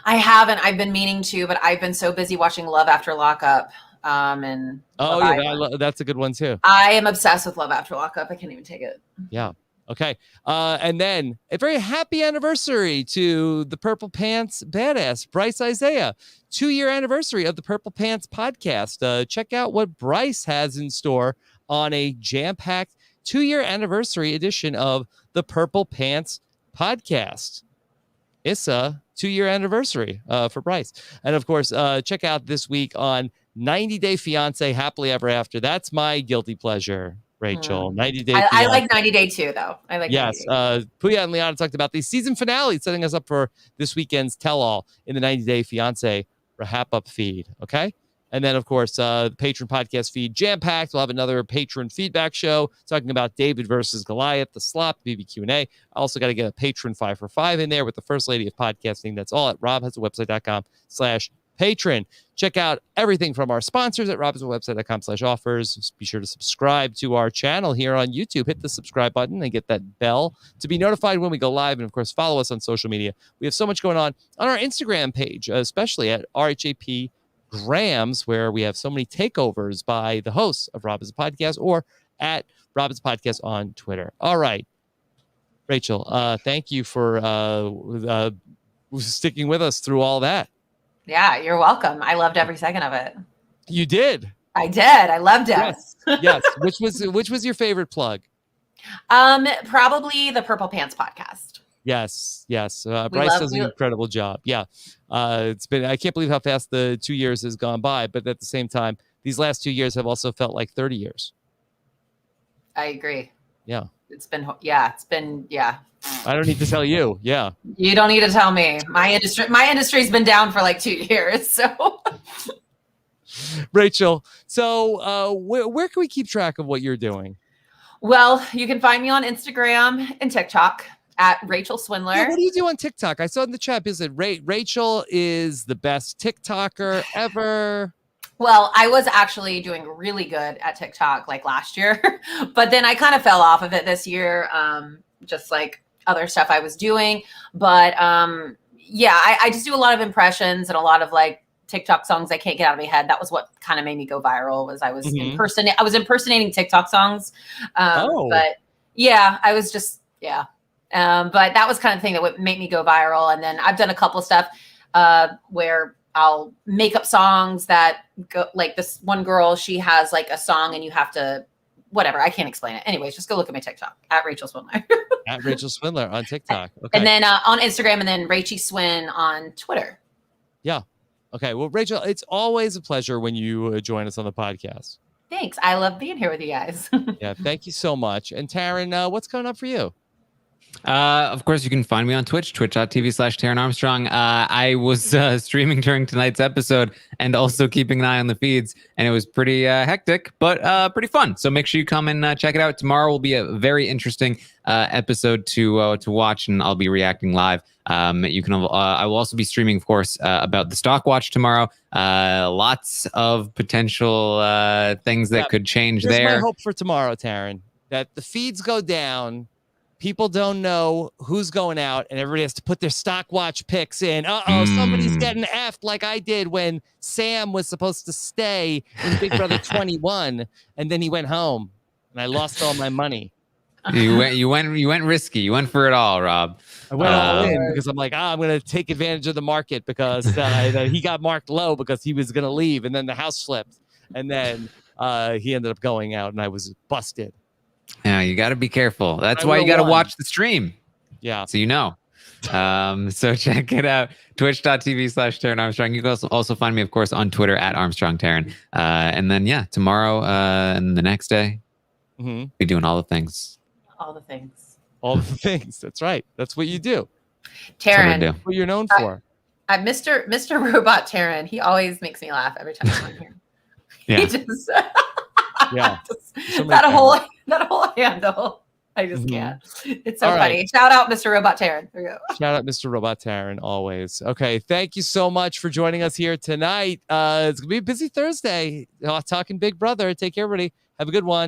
I haven't. I've been meaning to, but I've been so busy watching Love After Lockup. And that's a good one too. I am obsessed with Love After Lockup. I can't even take it. Yeah. Okay. And then a very happy anniversary to the Purple Pants badass, Bryce Isaiah. 2-year anniversary of the Purple Pants podcast. Check out what Bryce has in store on a jam-packed 2-year anniversary edition of the Purple Pants podcast. It's a 2-year anniversary for Bryce. And of course, check out this week on 90 Day Fiance Happily Ever After. That's my guilty pleasure, Rachel. 90 Day I like 90 Day too, though. I like yes. 90 Day. Puya and Liana talked about the season finale, setting us up for this weekend's tell-all in the 90 Day Fiance wrap-up feed. Okay. And then, of course, the patron podcast feed jam-packed. We'll have another patron feedback show talking about David versus Goliath, the slop, BBQ&A. I also got to get a patron 5 for 5 in there with the first lady of podcasting. That's all at robhasawebsite.com/patron. Check out everything from our sponsors at robhasawebsite.com/offers. Be sure to subscribe to our channel here on YouTube. Hit the subscribe button and get that bell to be notified when we go live. And, of course, follow us on social media. We have so much going on our Instagram page, especially at RHAP Grams, where we have so many takeovers by the hosts of Rob is a Podcast, or at Rob is a Podcast on Twitter. All right, Rachel, thank you for sticking with us through all that. Yeah, you're welcome. I loved every second of it. You did. I did. I loved it. Yes. Yes. Which was your favorite plug? Probably the Purple Pants podcast. Yes. Bryce does an incredible job. Yeah. It's been, I can't believe how fast the 2 years has gone by, but at the same time, these last 2 years have also felt like 30 years. I agree. Yeah. It's been. I don't need to tell you. Yeah. You don't need to tell me. My industry's been down for like 2 years. So Rachel, so where can we keep track of what you're doing? Well, you can find me on Instagram and TikTok at Rachel Swindler. Yeah, what do you do on TikTok? I saw in the chat is that Rachel is the best TikToker ever. Well, I was actually doing really good at TikTok like last year, but then I kind of fell off of it this year, just like other stuff I was doing. But I just do a lot of impressions and a lot of like TikTok songs I can't get out of my head. That was what kind of made me go viral. Was I was impersonating TikTok songs. But yeah, I was just but that was kind of the thing that would make me go viral. And then I've done a couple stuff where I'll make up songs that go, like this one girl, she has like a song and you have to, whatever, I can't explain it. Anyways, just go look at my TikTok at Rachel Swindler. At Rachel Swindler on TikTok. Okay. And then on Instagram, and then Rachie Swin on Twitter. Yeah. Okay. Well, Rachel, it's always a pleasure when you join us on the podcast. Thanks. I love being here with you guys. Yeah. Thank you so much. And Taran, what's coming up for you? Of course, you can find me on Twitch, twitch.tv/Taran Armstrong. I was streaming during tonight's episode and also keeping an eye on the feeds, and it was pretty hectic, but pretty fun. So make sure you come and check it out. Tomorrow will be a very interesting episode to watch, and I'll be reacting live. You can. I will also be streaming, of course, about the stock watch tomorrow. Lots of potential things that could change there. Here's my hope for tomorrow, Taran, that the feeds go down. People don't know who's going out, and everybody has to put their stock watch picks in. Somebody's getting effed like I did when Sam was supposed to stay in Big Brother 21, and then he went home, and I lost all my money. You went risky. You went for it all, Rob. I went all in because I'm like, I'm going to take advantage of the market because he got marked low because he was going to leave, and then the house flipped, and then he ended up going out, and I was busted. Yeah, you got to be careful. That's why you got to watch the stream. Yeah. So you know. So check it out. Twitch.tv/Taran Armstrong. You can also find me, of course, on Twitter at Armstrong Taran. And then, tomorrow and the next day, we're doing all the things. All the things. All the things. That's right. That's what you do. Taran. That's what you're known for. Mr. Robot Taran, he always makes me laugh every time I'm on here. Yeah. He just, So that whole handle. I just can't. It's so funny. Right. Shout out Mr. Robot Taran. There you go. Shout out Mr. Robot Taran always. Okay. Thank you so much for joining us here tonight. It's going to be a busy Thursday. Talking Big Brother. Take care, everybody. Have a good one.